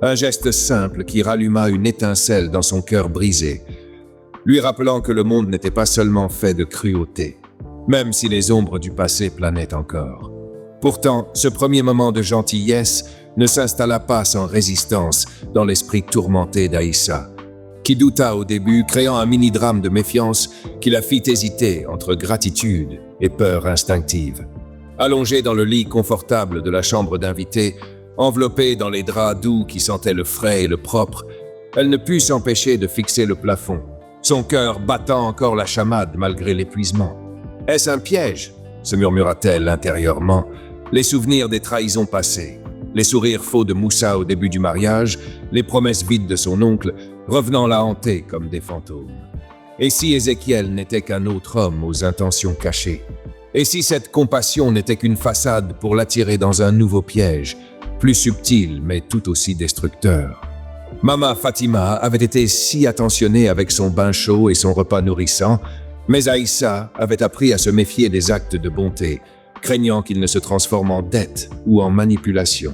Un geste simple qui ralluma une étincelle dans son cœur brisé, lui rappelant que le monde n'était pas seulement fait de cruauté, même si les ombres du passé planaient encore. Pourtant, ce premier moment de gentillesse ne s'installa pas sans résistance dans l'esprit tourmenté d'Aïssa, qui douta au début, créant un mini-drame de méfiance qui la fit hésiter entre gratitude et peur instinctive. Allongée dans le lit confortable de la chambre d'invité, enveloppée dans les draps doux qui sentaient le frais et le propre, elle ne put s'empêcher de fixer le plafond, son cœur battant encore la chamade malgré l'épuisement. « Est-ce un piège ?» se murmura-t-elle intérieurement, les souvenirs des trahisons passées, les sourires faux de Moussa au début du mariage, les promesses vides de son oncle, revenant la hanter comme des fantômes. Et si Ézéchiel n'était qu'un autre homme aux intentions cachées? Et si cette compassion n'était qu'une façade pour l'attirer dans un nouveau piège, plus subtil mais tout aussi destructeur? Mama Fatima avait été si attentionnée avec son bain chaud et son repas nourrissant, mais Aïssa avait appris à se méfier des actes de bonté, craignant qu'ils ne se transforment en dette ou en manipulation.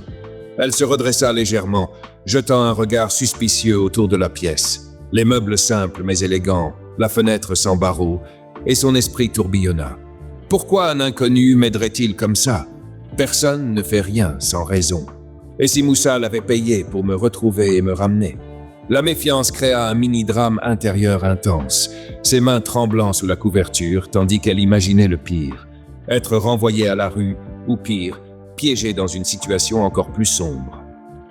Elle se redressa légèrement, jetant un regard suspicieux autour de la pièce. Les meubles simples mais élégants, la fenêtre sans barreaux, et son esprit tourbillonna. Pourquoi un inconnu m'aiderait-il comme ça? Personne ne fait rien sans raison. Et si Moussa l'avait payé pour me retrouver et me ramener? La méfiance créa un mini-drame intérieur intense, ses mains tremblant sous la couverture tandis qu'elle imaginait le pire. Être renvoyée à la rue, ou pire, piégée dans une situation encore plus sombre.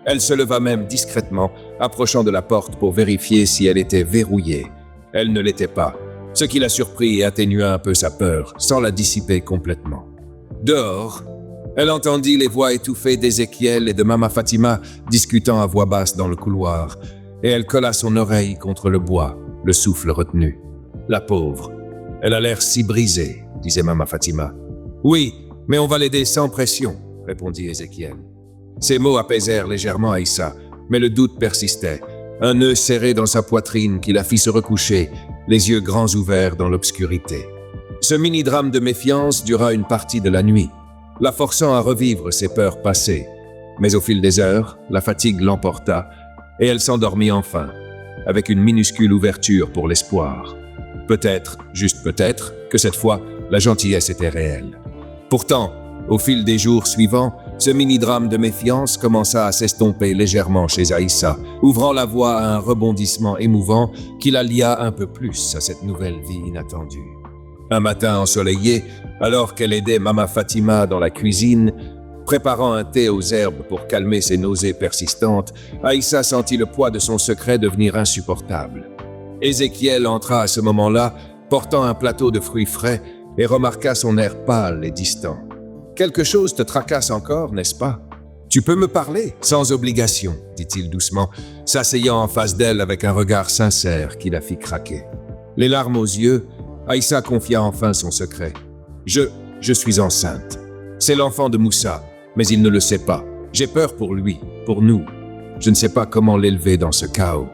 Elle se leva même discrètement, approchant de la porte pour vérifier si elle était verrouillée. Elle ne l'était pas, ce qui la surprit et atténua un peu sa peur, sans la dissiper complètement. Dehors, elle entendit les voix étouffées d'Ézéchiel et de Mama Fatima discutant à voix basse dans le couloir, et elle colla son oreille contre le bois, le souffle retenu. La pauvre, elle a l'air si brisée, disait Mama Fatima. Oui, mais on va l'aider sans pression, répondit Ézéchiel. Ces mots apaisèrent légèrement Aïssa, mais le doute persistait, un nœud serré dans sa poitrine qui la fit se recoucher, les yeux grands ouverts dans l'obscurité. Ce mini-drame de méfiance dura une partie de la nuit, la forçant à revivre ses peurs passées. Mais au fil des heures, la fatigue l'emporta, et elle s'endormit enfin, avec une minuscule ouverture pour l'espoir. Peut-être, juste peut-être, que cette fois, la gentillesse était réelle. Pourtant, au fil des jours suivants, ce mini-drame de méfiance commença à s'estomper légèrement chez Aïssa, ouvrant la voie à un rebondissement émouvant qui la lia un peu plus à cette nouvelle vie inattendue. Un matin ensoleillé, alors qu'elle aidait Mama Fatima dans la cuisine, préparant un thé aux herbes pour calmer ses nausées persistantes, Aïssa sentit le poids de son secret devenir insupportable. Ézéchiel entra à ce moment-là, portant un plateau de fruits frais, et remarqua son air pâle et distant. « Quelque chose te tracasse encore, n'est-ce pas? Tu peux me parler, sans obligation, dit-il doucement, s'asseyant en face d'elle avec un regard sincère qui la fit craquer. Les larmes aux yeux, Aïssa confia enfin son secret. « Je suis enceinte. C'est l'enfant de Moussa, mais il ne le sait pas. J'ai peur pour lui, pour nous. Je ne sais pas comment l'élever dans ce chaos. »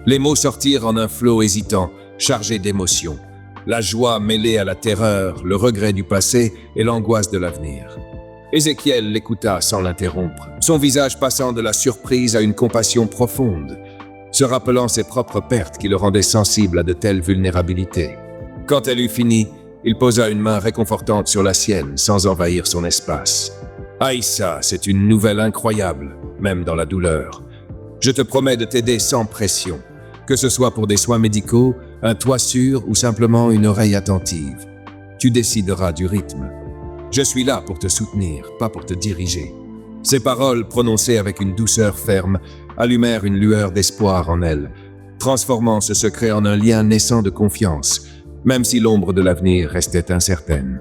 Les mots sortirent en un flot hésitant, chargé d'émotions. La joie mêlée à la terreur, le regret du passé et l'angoisse de l'avenir. Ézéchiel l'écouta sans l'interrompre, son visage passant de la surprise à une compassion profonde. se rappelant ses propres pertes qui le rendaient sensible à de telles vulnérabilités. Quand elle eut fini, il posa une main réconfortante sur la sienne sans envahir son espace. « Aïssa, c'est une nouvelle incroyable, même dans la douleur. Je te promets de t'aider sans pression, que ce soit pour des soins médicaux, un toit sûr ou simplement une oreille attentive. Tu décideras du rythme. Je suis là pour te soutenir, pas pour te diriger. » Ces paroles, prononcées avec une douceur ferme, allumèrent une lueur d'espoir en elle, transformant ce secret en un lien naissant de confiance, même si l'ombre de l'avenir restait incertaine.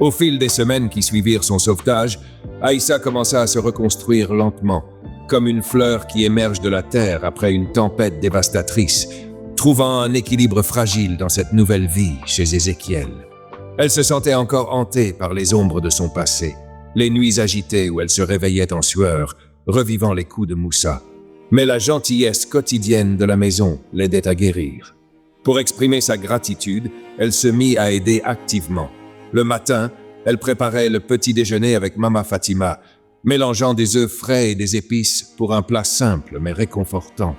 Au fil des semaines qui suivirent son sauvetage, Aïssa commença à se reconstruire lentement, comme une fleur qui émerge de la terre après une tempête dévastatrice, trouvant un équilibre fragile dans cette nouvelle vie chez Ézéchiel. Elle se sentait encore hantée par les ombres de son passé, les nuits agitées où elle se réveillait en sueur, revivant les coups de Moussa. Mais la gentillesse quotidienne de la maison l'aidait à guérir. Pour exprimer sa gratitude, elle se mit à aider activement. Le matin, elle préparait le petit déjeuner avec Mama Fatima, mélangeant des œufs frais et des épices pour un plat simple mais réconfortant.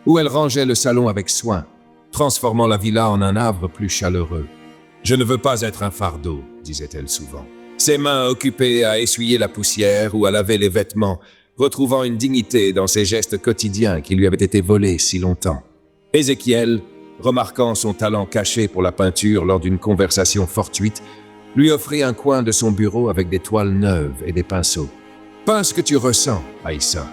Ou elle rangeait le salon avec soin, transformant la villa en un havre plus chaleureux. « Je ne veux pas être un fardeau », disait-elle souvent. Ses mains occupées à essuyer la poussière ou à laver les vêtements, retrouvant une dignité dans ses gestes quotidiens qui lui avaient été volés si longtemps. Ézéchiel, remarquant son talent caché pour la peinture lors d'une conversation fortuite, lui offrit un coin de son bureau avec des toiles neuves et des pinceaux. « Peins ce que tu ressens, Aïssa.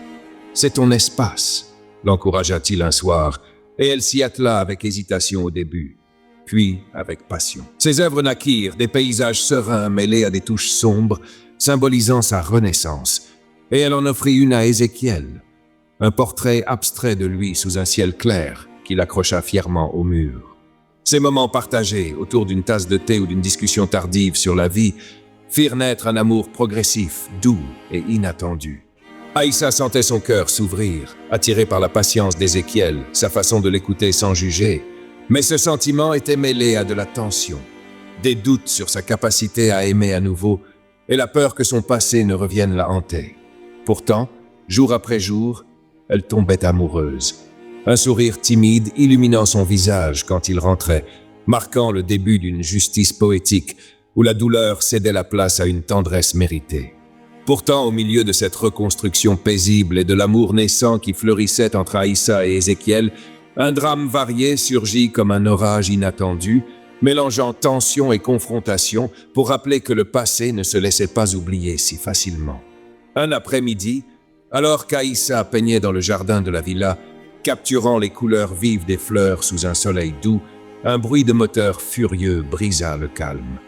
C'est ton espace », l'encouragea-t-il un soir, et elle s'y attela avec hésitation au début, puis avec passion. Ses œuvres naquirent des paysages sereins mêlés à des touches sombres, symbolisant sa renaissance, et elle en offrit une à Ézéchiel, un portrait abstrait de lui sous un ciel clair qu'il accrocha fièrement au mur. Ces moments partagés autour d'une tasse de thé ou d'une discussion tardive sur la vie firent naître un amour progressif, doux et inattendu. Aïssa sentait son cœur s'ouvrir, attiré par la patience d'Ézéchiel, sa façon de l'écouter sans juger. Mais ce sentiment était mêlé à de la tension, des doutes sur sa capacité à aimer à nouveau et la peur que son passé ne revienne la hanter. Pourtant, jour après jour, elle tombait amoureuse. Un sourire timide illuminant son visage quand il rentrait, marquant le début d'une justice poétique où la douleur cédait la place à une tendresse méritée. Pourtant, au milieu de cette reconstruction paisible et de l'amour naissant qui fleurissait entre Aïssa et Ézéchiel, un drame varié surgit comme un orage inattendu, mélangeant tension et confrontation pour rappeler que le passé ne se laissait pas oublier si facilement. Un après-midi, alors qu'Aïssa peignait dans le jardin de la villa, capturant les couleurs vives des fleurs sous un soleil doux, un bruit de moteur furieux brisa le calme.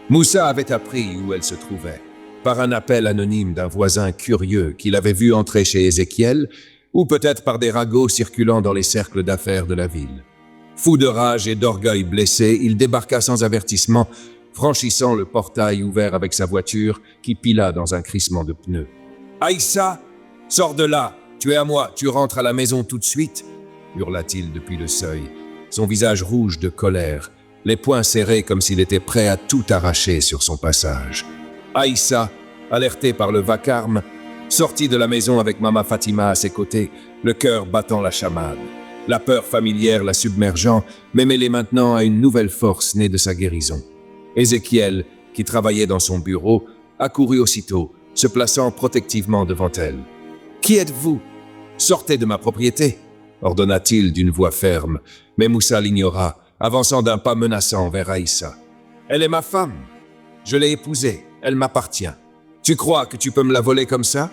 Moussa avait appris où elle se trouvait, par un appel anonyme d'un voisin curieux qu'il avait vu entrer chez Ézéchiel, ou peut-être par des ragots circulant dans les cercles d'affaires de la ville. Fou de rage et d'orgueil blessé, il débarqua sans avertissement, franchissant le portail ouvert avec sa voiture qui pila dans un crissement de pneus. « Aïssa, sors de là, tu es à moi, tu rentres à la maison tout de suite !» hurla-t-il depuis le seuil, son visage rouge de colère, les poings serrés comme s'il était prêt à tout arracher sur son passage. Aïssa, alertée par le vacarme, sortit de la maison avec Mama Fatima à ses côtés, le cœur battant la chamade. La peur familière la submergeant, mais mêlée maintenant à une nouvelle force née de sa guérison. Ézéchiel, qui travaillait dans son bureau, accourut aussitôt, se plaçant protectivement devant elle. « Qui êtes-vous ? Sortez de ma propriété !» ordonna-t-il d'une voix ferme, mais Moussa l'ignora, avançant d'un pas menaçant vers Aïssa. « Elle est ma femme. Je l'ai épousée. Elle m'appartient. Tu crois que tu peux me la voler comme ça ?»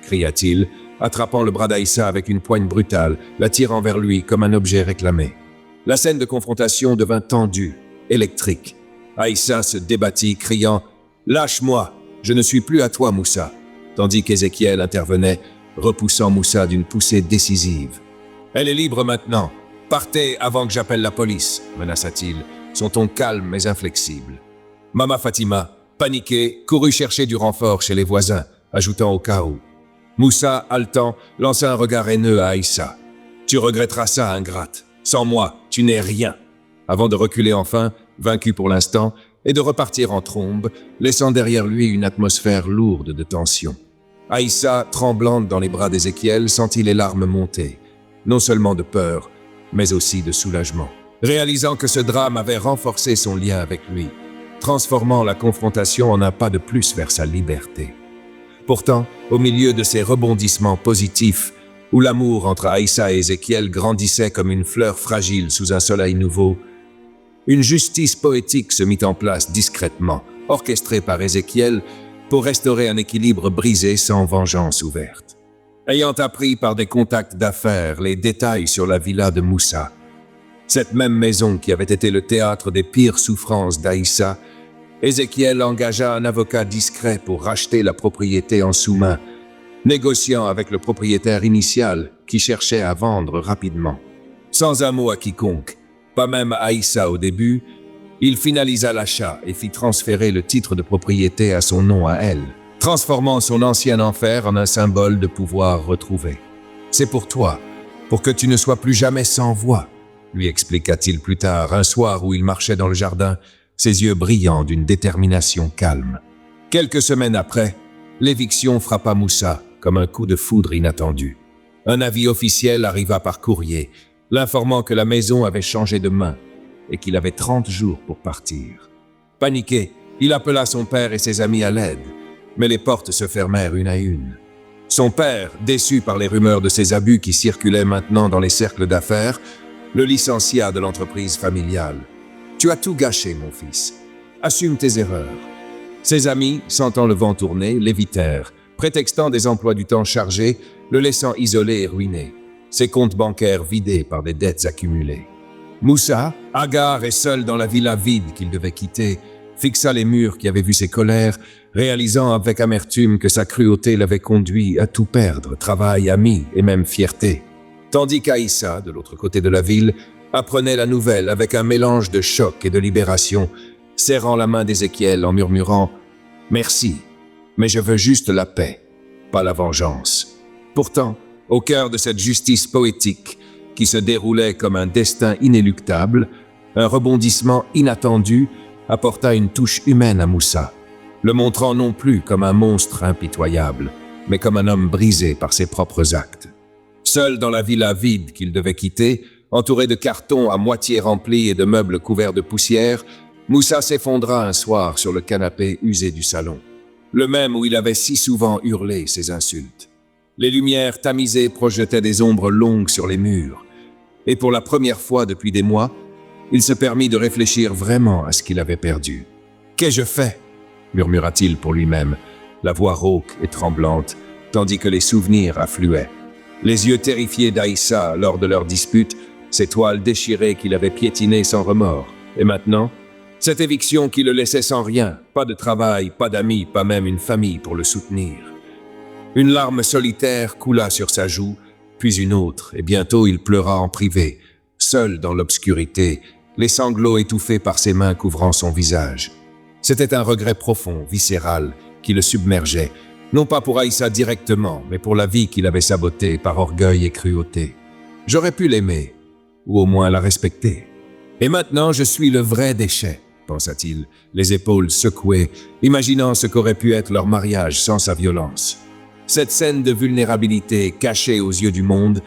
cria-t-il, attrapant le bras d'Aïssa avec une poigne brutale, l'attirant vers lui comme un objet réclamé. La scène de confrontation devint tendue, électrique. Aïssa se débattit, criant « Lâche-moi, je ne suis plus à toi, Moussa !» tandis qu'Ézéchiel intervenait, repoussant Moussa d'une poussée décisive. « Elle est libre maintenant. Partez avant que j'appelle la police !» menaça-t-il, son ton calme mais inflexible. Mama Fatima, paniquée, courut chercher du renfort chez les voisins, ajoutant au cas où. Moussa, haletant, lança un regard haineux à Aïssa. « Tu regretteras ça, ingrate. Sans moi, tu n'es rien. » Avant de reculer enfin, vaincu pour l'instant, et de repartir en trombe, laissant derrière lui une atmosphère lourde de tension. Aïssa, tremblante dans les bras d'Ézéchiel, sentit les larmes monter. non seulement de peur, mais aussi de soulagement. Réalisant que ce drame avait renforcé son lien avec lui, transformant la confrontation en un pas de plus vers sa liberté. Pourtant, au milieu de ces rebondissements positifs, où l'amour entre Aïssa et Ézéchiel grandissait comme une fleur fragile sous un soleil nouveau, une justice poétique se mit en place discrètement, orchestrée par Ézéchiel, pour restaurer un équilibre brisé sans vengeance ouverte. Ayant appris par des contacts d'affaires les détails sur la villa de Moussa, cette même maison qui avait été le théâtre des pires souffrances d'Aïssa, Ézéchiel engagea un avocat discret pour racheter la propriété en sous-main, négociant avec le propriétaire initial qui cherchait à vendre rapidement. Sans un mot à quiconque, pas même à Aïssa au début, il finalisa l'achat et fit transférer le titre de propriété à son nom à elle, transformant son ancien enfer en un symbole de pouvoir retrouvé. « C'est pour toi, pour que tu ne sois plus jamais sans voix », lui expliqua-t-il plus tard, un soir où il marchait dans le jardin, ses yeux brillants d'une détermination calme. Quelques semaines après, l'éviction frappa Moussa comme un coup de foudre inattendu. Un avis officiel arriva par courrier, l'informant que la maison avait changé de main et qu'il avait 30 jours pour partir. Paniqué, il appela son père et ses amis à l'aide, mais les portes se fermèrent une à une. Son père, déçu par les rumeurs de ses abus qui circulaient maintenant dans les cercles d'affaires, le licencia de l'entreprise familiale. « Tu as tout gâché, mon fils. Assume tes erreurs. » Ses amis, sentant le vent tourner, l'évitèrent, prétextant des emplois du temps chargés, le laissant isolé et ruiné, ses comptes bancaires vidés par des dettes accumulées. Moussa, hagard et seul dans la villa vide qu'il devait quitter, fixa les murs qui avaient vu ses colères, réalisant avec amertume que sa cruauté l'avait conduit à tout perdre, travail, amis et même fierté. Tandis qu'Aïssa, de l'autre côté de la ville, apprenait la nouvelle avec un mélange de choc et de libération, serrant la main d'Ézéchiel en murmurant « Merci, mais je veux juste la paix, pas la vengeance. » Pourtant, au cœur de cette justice poétique qui se déroulait comme un destin inéluctable, un rebondissement inattendu apporta une touche humaine à Moussa, le montrant non plus comme un monstre impitoyable, mais comme un homme brisé par ses propres actes. Seul dans la villa vide qu'il devait quitter, entouré de cartons à moitié remplis et de meubles couverts de poussière, Moussa s'effondra un soir sur le canapé usé du salon, le même où il avait si souvent hurlé ses insultes. Les lumières tamisées projetaient des ombres longues sur les murs, et pour la première fois depuis des mois, il se permit de réfléchir vraiment à ce qu'il avait perdu. « Qu'ai-je fait ?» murmura-t-il pour lui-même, la voix rauque et tremblante, tandis que les souvenirs affluaient. Les yeux terrifiés d'Aïssa lors de leur dispute, ses toiles déchirées qu'il avait piétinées sans remords. Et maintenant, cette éviction qui le laissait sans rien, pas de travail, pas d'amis, pas même une famille pour le soutenir. Une larme solitaire coula sur sa joue, puis une autre, et bientôt il pleura en privé, seul dans l'obscurité, les sanglots étouffés par ses mains couvrant son visage. C'était un regret profond, viscéral, qui le submergeait, non pas pour Aïssa directement, mais pour la vie qu'il avait sabotée par orgueil et cruauté. J'aurais pu l'aimer, ou au moins la respecter. Et maintenant, je suis le vrai déchet, pensa-t-il, les épaules secouées, imaginant ce qu'aurait pu être leur mariage sans sa violence. Cette scène de vulnérabilité cachée aux yeux du monde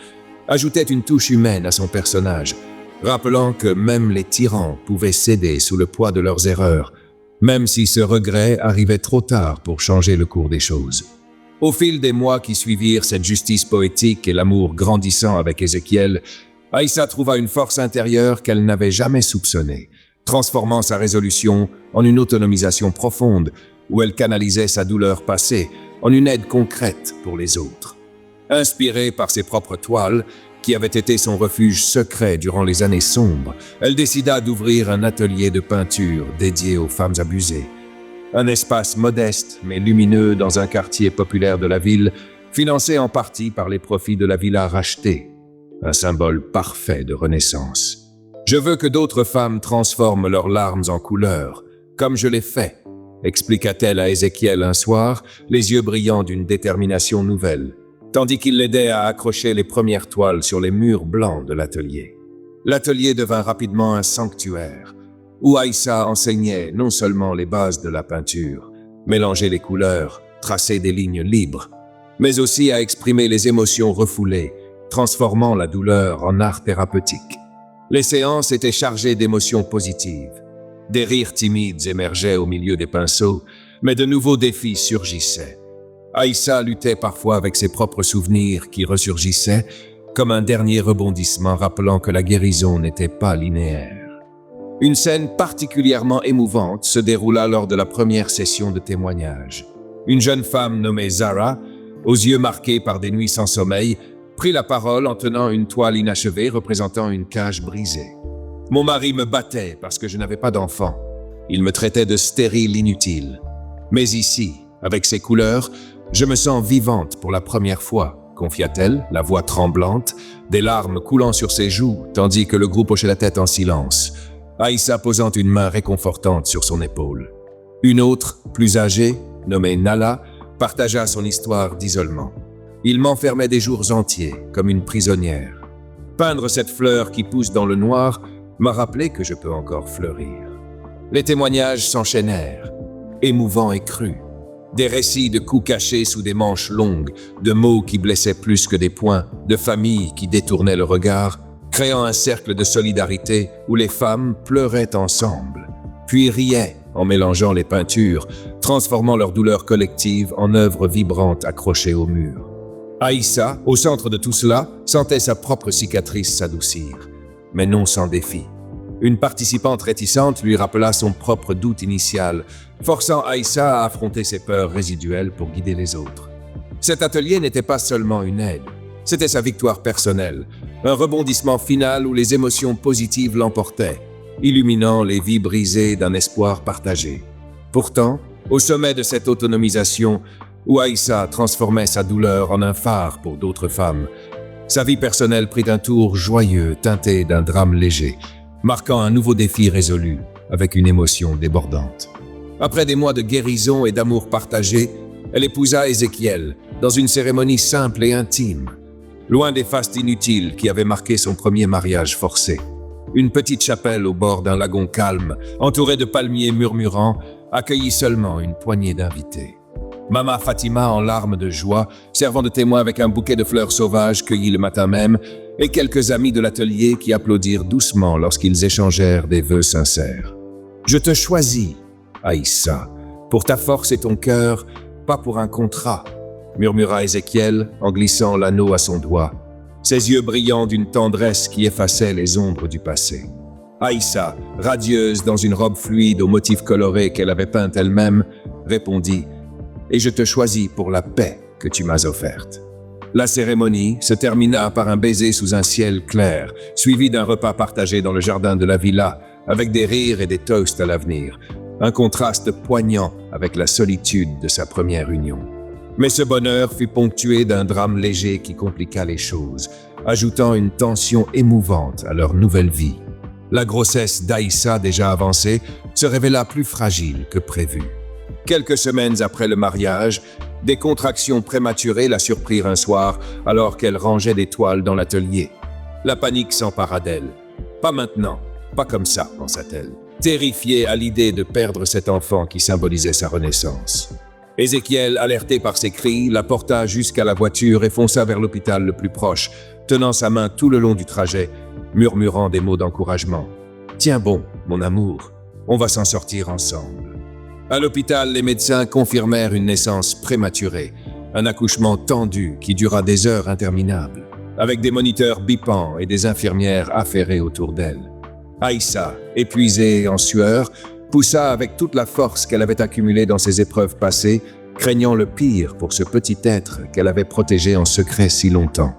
ajoutait une touche humaine à son personnage, rappelant que même les tyrans pouvaient céder sous le poids de leurs erreurs, même si ce regret arrivait trop tard pour changer le cours des choses. Au fil des mois qui suivirent cette justice poétique et l'amour grandissant avec Ézéchiel, Aïssa trouva une force intérieure qu'elle n'avait jamais soupçonnée, transformant sa résolution en une autonomisation profonde où elle canalisait sa douleur passée en une aide concrète pour les autres. Inspirée par ses propres toiles, qui avait été son refuge secret durant les années sombres, elle décida d'ouvrir un atelier de peinture dédié aux femmes abusées. Un espace modeste mais lumineux dans un quartier populaire de la ville, financé en partie par les profits de la villa rachetée, un symbole parfait de renaissance. « Je veux que d'autres femmes transforment leurs larmes en couleurs, comme je l'ai fait », expliqua-t-elle à Ézéchiel un soir, les yeux brillants d'une détermination nouvelle, tandis qu'il l'aidait à accrocher les premières toiles sur les murs blancs de l'atelier. L'atelier devint rapidement un sanctuaire, où Aïssa enseignait non seulement les bases de la peinture, mélanger les couleurs, tracer des lignes libres, mais aussi à exprimer les émotions refoulées, transformant la douleur en art thérapeutique. Les séances étaient chargées d'émotions positives. Des rires timides émergeaient au milieu des pinceaux, mais de nouveaux défis surgissaient. Aïssa luttait parfois avec ses propres souvenirs qui ressurgissaient, comme un dernier rebondissement rappelant que la guérison n'était pas linéaire. Une scène particulièrement émouvante se déroula lors de la première session de témoignage. Une jeune femme nommée Zara, aux yeux marqués par des nuits sans sommeil, prit la parole en tenant une toile inachevée représentant une cage brisée. « Mon mari me battait parce que je n'avais pas d'enfant. Il me traitait de stérile inutile. Mais ici, avec ces couleurs, je me sens vivante pour la première fois. » confia-t-elle, la voix tremblante, des larmes coulant sur ses joues, tandis que le groupe hochait la tête en silence, Aïssa posant une main réconfortante sur son épaule. Une autre, plus âgée, nommée Nala, partagea son histoire d'isolement. Il m'enfermait des jours entiers, comme une prisonnière. Peindre cette fleur qui pousse dans le noir m'a rappelé que je peux encore fleurir. Les témoignages s'enchaînèrent, émouvants et crus. Des récits de coups cachés sous des manches longues, de mots qui blessaient plus que des poings, de familles qui détournaient le regard, créant un cercle de solidarité où les femmes pleuraient ensemble, puis riaient en mélangeant les peintures, transformant leur douleur collective en œuvres vibrantes accrochées au mur. Aïssa, au centre de tout cela, sentait sa propre cicatrice s'adoucir, mais non sans défi. Une participante réticente lui rappela son propre doute initial, forçant Aïssa à affronter ses peurs résiduelles pour guider les autres. Cet atelier n'était pas seulement une aide, c'était sa victoire personnelle, un rebondissement final où les émotions positives l'emportaient, illuminant les vies brisées d'un espoir partagé. Pourtant, au sommet de cette autonomisation, où Aïssa transformait sa douleur en un phare pour d'autres femmes, sa vie personnelle prit un tour joyeux teinté d'un drame léger, marquant un nouveau défi résolu avec une émotion débordante. Après des mois de guérison et d'amour partagé, elle épousa Ézéchiel dans une cérémonie simple et intime, loin des fastes inutiles qui avaient marqué son premier mariage forcé. Une petite chapelle au bord d'un lagon calme, entourée de palmiers murmurants, accueillit seulement une poignée d'invités. Mama Fatima, en larmes de joie, servant de témoin avec un bouquet de fleurs sauvages cueillies le matin même, et quelques amis de l'atelier qui applaudirent doucement lorsqu'ils échangèrent des vœux sincères. « Je te choisis, Aïssa, pour ta force et ton cœur, pas pour un contrat, » murmura Ézéchiel en glissant l'anneau à son doigt, ses yeux brillants d'une tendresse qui effaçait les ombres du passé. Aïssa, radieuse dans une robe fluide aux motifs colorés qu'elle avait peinte elle-même, répondit « Et je te choisis pour la paix que tu m'as offerte. » La cérémonie se termina par un baiser sous un ciel clair, suivi d'un repas partagé dans le jardin de la villa, avec des rires et des toasts à l'avenir, un contraste poignant avec la solitude de sa première union. Mais ce bonheur fut ponctué d'un drame léger qui compliqua les choses, ajoutant une tension émouvante à leur nouvelle vie. La grossesse d'Aïssa, déjà avancée, se révéla plus fragile que prévu. Quelques semaines après le mariage, des contractions prématurées la surprirent un soir alors qu'elle rangeait des toiles dans l'atelier. La panique s'empara d'elle. « Pas maintenant, pas comme ça », pensa-t-elle, terrifiée à l'idée de perdre cet enfant qui symbolisait sa renaissance. Ézéchiel, alerté par ses cris, la porta jusqu'à la voiture et fonça vers l'hôpital le plus proche, tenant sa main tout le long du trajet, murmurant des mots d'encouragement. « Tiens bon, mon amour, on va s'en sortir ensemble. » À l'hôpital, les médecins confirmèrent une naissance prématurée, un accouchement tendu qui dura des heures interminables, avec des moniteurs bipants et des infirmières affairées autour d'elle. Aïssa, épuisée en sueur, poussa avec toute la force qu'elle avait accumulée dans ses épreuves passées, craignant le pire pour ce petit être qu'elle avait protégé en secret si longtemps.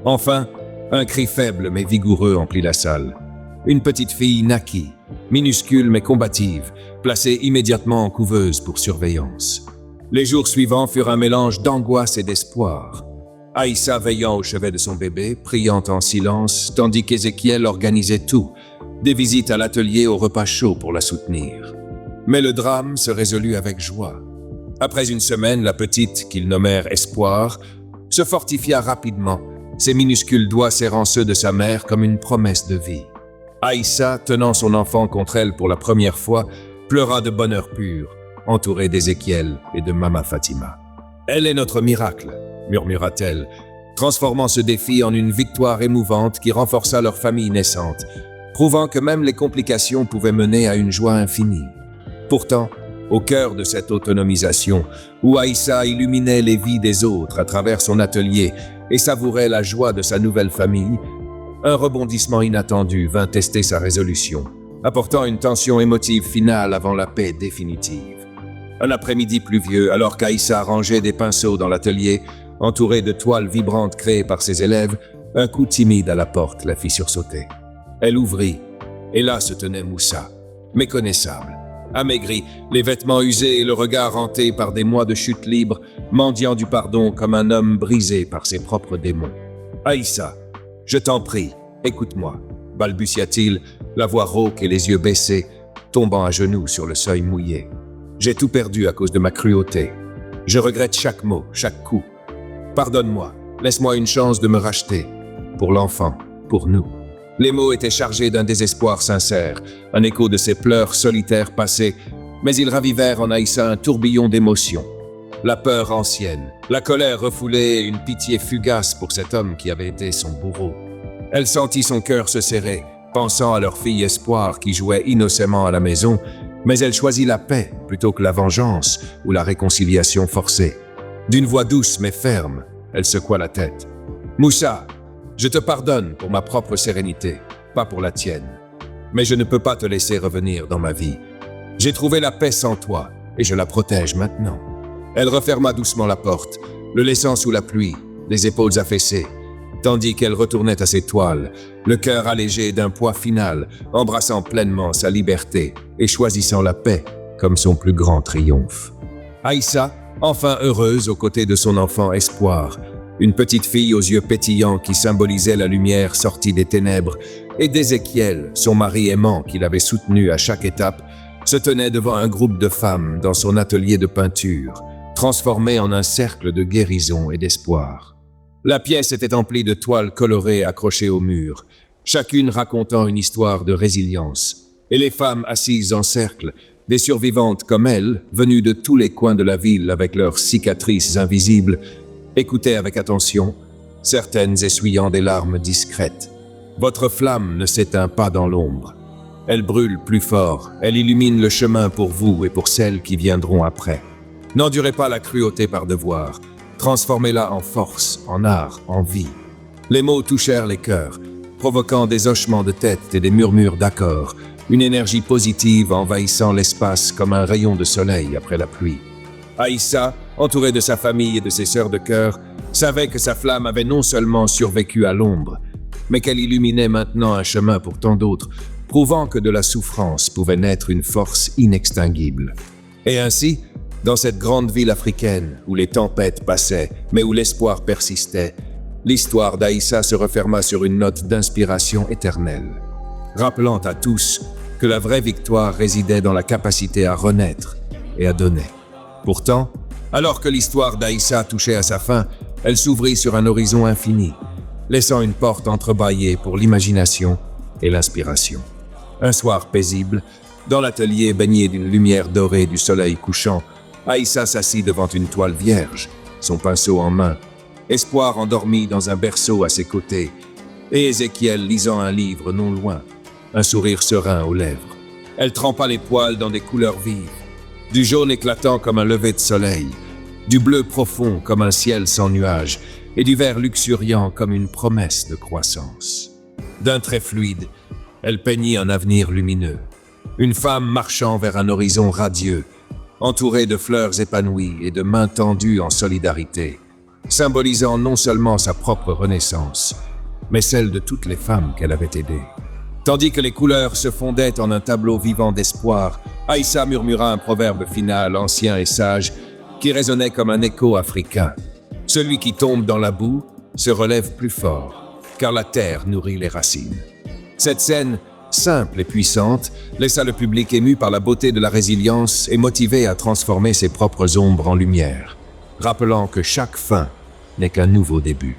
Enfin, un cri faible mais vigoureux emplit la salle. Une petite fille naquit, minuscule mais combative, placée immédiatement en couveuse pour surveillance. Les jours suivants furent un mélange d'angoisse et d'espoir. Aïssa veillant au chevet de son bébé, priant en silence, tandis qu'Ézéchiel organisait tout, des visites à l'atelier au repas chaud pour la soutenir. Mais le drame se résolut avec joie. Après une semaine, la petite, qu'ils nommèrent Espoir, se fortifia rapidement, ses minuscules doigts serrant ceux de sa mère comme une promesse de vie. Aïssa, tenant son enfant contre elle pour la première fois, pleura de bonheur pur, entourée d'Ézéchiel et de Mama Fatima. « Elle est notre miracle », murmura-t-elle, transformant ce défi en une victoire émouvante qui renforça leur famille naissante, prouvant que même les complications pouvaient mener à une joie infinie. Pourtant, au cœur de cette autonomisation, où Aïssa illuminait les vies des autres à travers son atelier et savourait la joie de sa nouvelle famille, un rebondissement inattendu vint tester sa résolution, apportant une tension émotive finale avant la paix définitive. Un après-midi pluvieux, alors qu'Aïssa rangeait des pinceaux dans l'atelier, entourée de toiles vibrantes créées par ses élèves, un coup timide à la porte la fit sursauter. Elle ouvrit, et là se tenait Moussa, méconnaissable, amaigri, les vêtements usés et le regard hanté par des mois de chute libre, mendiant du pardon comme un homme brisé par ses propres démons. « Aïssa, je t'en prie, écoute-moi » balbutia-t-il, la voix rauque et les yeux baissés, tombant à genoux sur le seuil mouillé. « J'ai tout perdu à cause de ma cruauté. Je regrette chaque mot, chaque coup. Pardonne-moi, laisse-moi une chance de me racheter. Pour l'enfant, pour nous. » Les mots étaient chargés d'un désespoir sincère, un écho de ses pleurs solitaires passés, mais ils ravivèrent en Aïssa un tourbillon d'émotions. La peur ancienne, la colère refoulée et une pitié fugace pour cet homme qui avait été son bourreau. Elle sentit son cœur se serrer, pensant à leur fille Espoir qui jouait innocemment à la maison, mais elle choisit la paix plutôt que la vengeance ou la réconciliation forcée. D'une voix douce mais ferme, elle secoua la tête. « Moussa, je te pardonne pour ma propre sérénité, pas pour la tienne. Mais je ne peux pas te laisser revenir dans ma vie. J'ai trouvé la paix sans toi et je la protège maintenant. » Elle referma doucement la porte, le laissant sous la pluie, les épaules affaissées, tandis qu'elle retournait à ses toiles, le cœur allégé d'un poids final, embrassant pleinement sa liberté et choisissant la paix comme son plus grand triomphe. Aïssa, enfin heureuse aux côtés de son enfant Espoir, une petite fille aux yeux pétillants qui symbolisait la lumière sortie des ténèbres, et d'Ézéchiel, son mari aimant qui l'avait soutenu à chaque étape, se tenait devant un groupe de femmes dans son atelier de peinture, transformé en un cercle de guérison et d'espoir. La pièce était emplie de toiles colorées accrochées au mur, chacune racontant une histoire de résilience, et les femmes assises en cercle, des survivantes comme elles, venues de tous les coins de la ville avec leurs cicatrices invisibles, écoutaient avec attention, certaines essuyant des larmes discrètes. Votre flamme ne s'éteint pas dans l'ombre. Elle brûle plus fort, elle illumine le chemin pour vous et pour celles qui viendront après. N'endurez pas la cruauté par devoir, transformez-la en force, en art, en vie. Les mots touchèrent les cœurs, provoquant des hochements de tête et des murmures d'accord, une énergie positive envahissant l'espace comme un rayon de soleil après la pluie. Aïssa, entourée de sa famille et de ses sœurs de cœur, savait que sa flamme avait non seulement survécu à l'ombre, mais qu'elle illuminait maintenant un chemin pour tant d'autres, prouvant que de la souffrance pouvait naître une force inextinguible. Et ainsi, dans cette grande ville africaine où les tempêtes passaient, mais où l'espoir persistait, l'histoire d'Aïssa se referma sur une note d'inspiration éternelle, rappelant à tous que la vraie victoire résidait dans la capacité à renaître et à donner. Pourtant, alors que l'histoire d'Aïssa touchait à sa fin, elle s'ouvrit sur un horizon infini, laissant une porte entrebâillée pour l'imagination et l'inspiration. Un soir paisible, dans l'atelier baigné d'une lumière dorée du soleil couchant, Aïssa s'assit devant une toile vierge, son pinceau en main, Espoir endormi dans un berceau à ses côtés, et Ézéchiel lisant un livre non loin, un sourire serein aux lèvres. Elle trempa les poils dans des couleurs vives, du jaune éclatant comme un lever de soleil, du bleu profond comme un ciel sans nuages, et du vert luxuriant comme une promesse de croissance. D'un trait fluide, elle peignit un avenir lumineux, une femme marchant vers un horizon radieux, entourée de fleurs épanouies et de mains tendues en solidarité, symbolisant non seulement sa propre renaissance, mais celle de toutes les femmes qu'elle avait aidées. Tandis que les couleurs se fondaient en un tableau vivant d'espoir, Aïssa murmura un proverbe final ancien et sage qui résonnait comme un écho africain. Celui qui tombe dans la boue se relève plus fort, car la terre nourrit les racines. Cette scène, simple et puissante, laissa le public ému par la beauté de la résilience et motivé à transformer ses propres ombres en lumière, rappelant que chaque fin n'est qu'un nouveau début.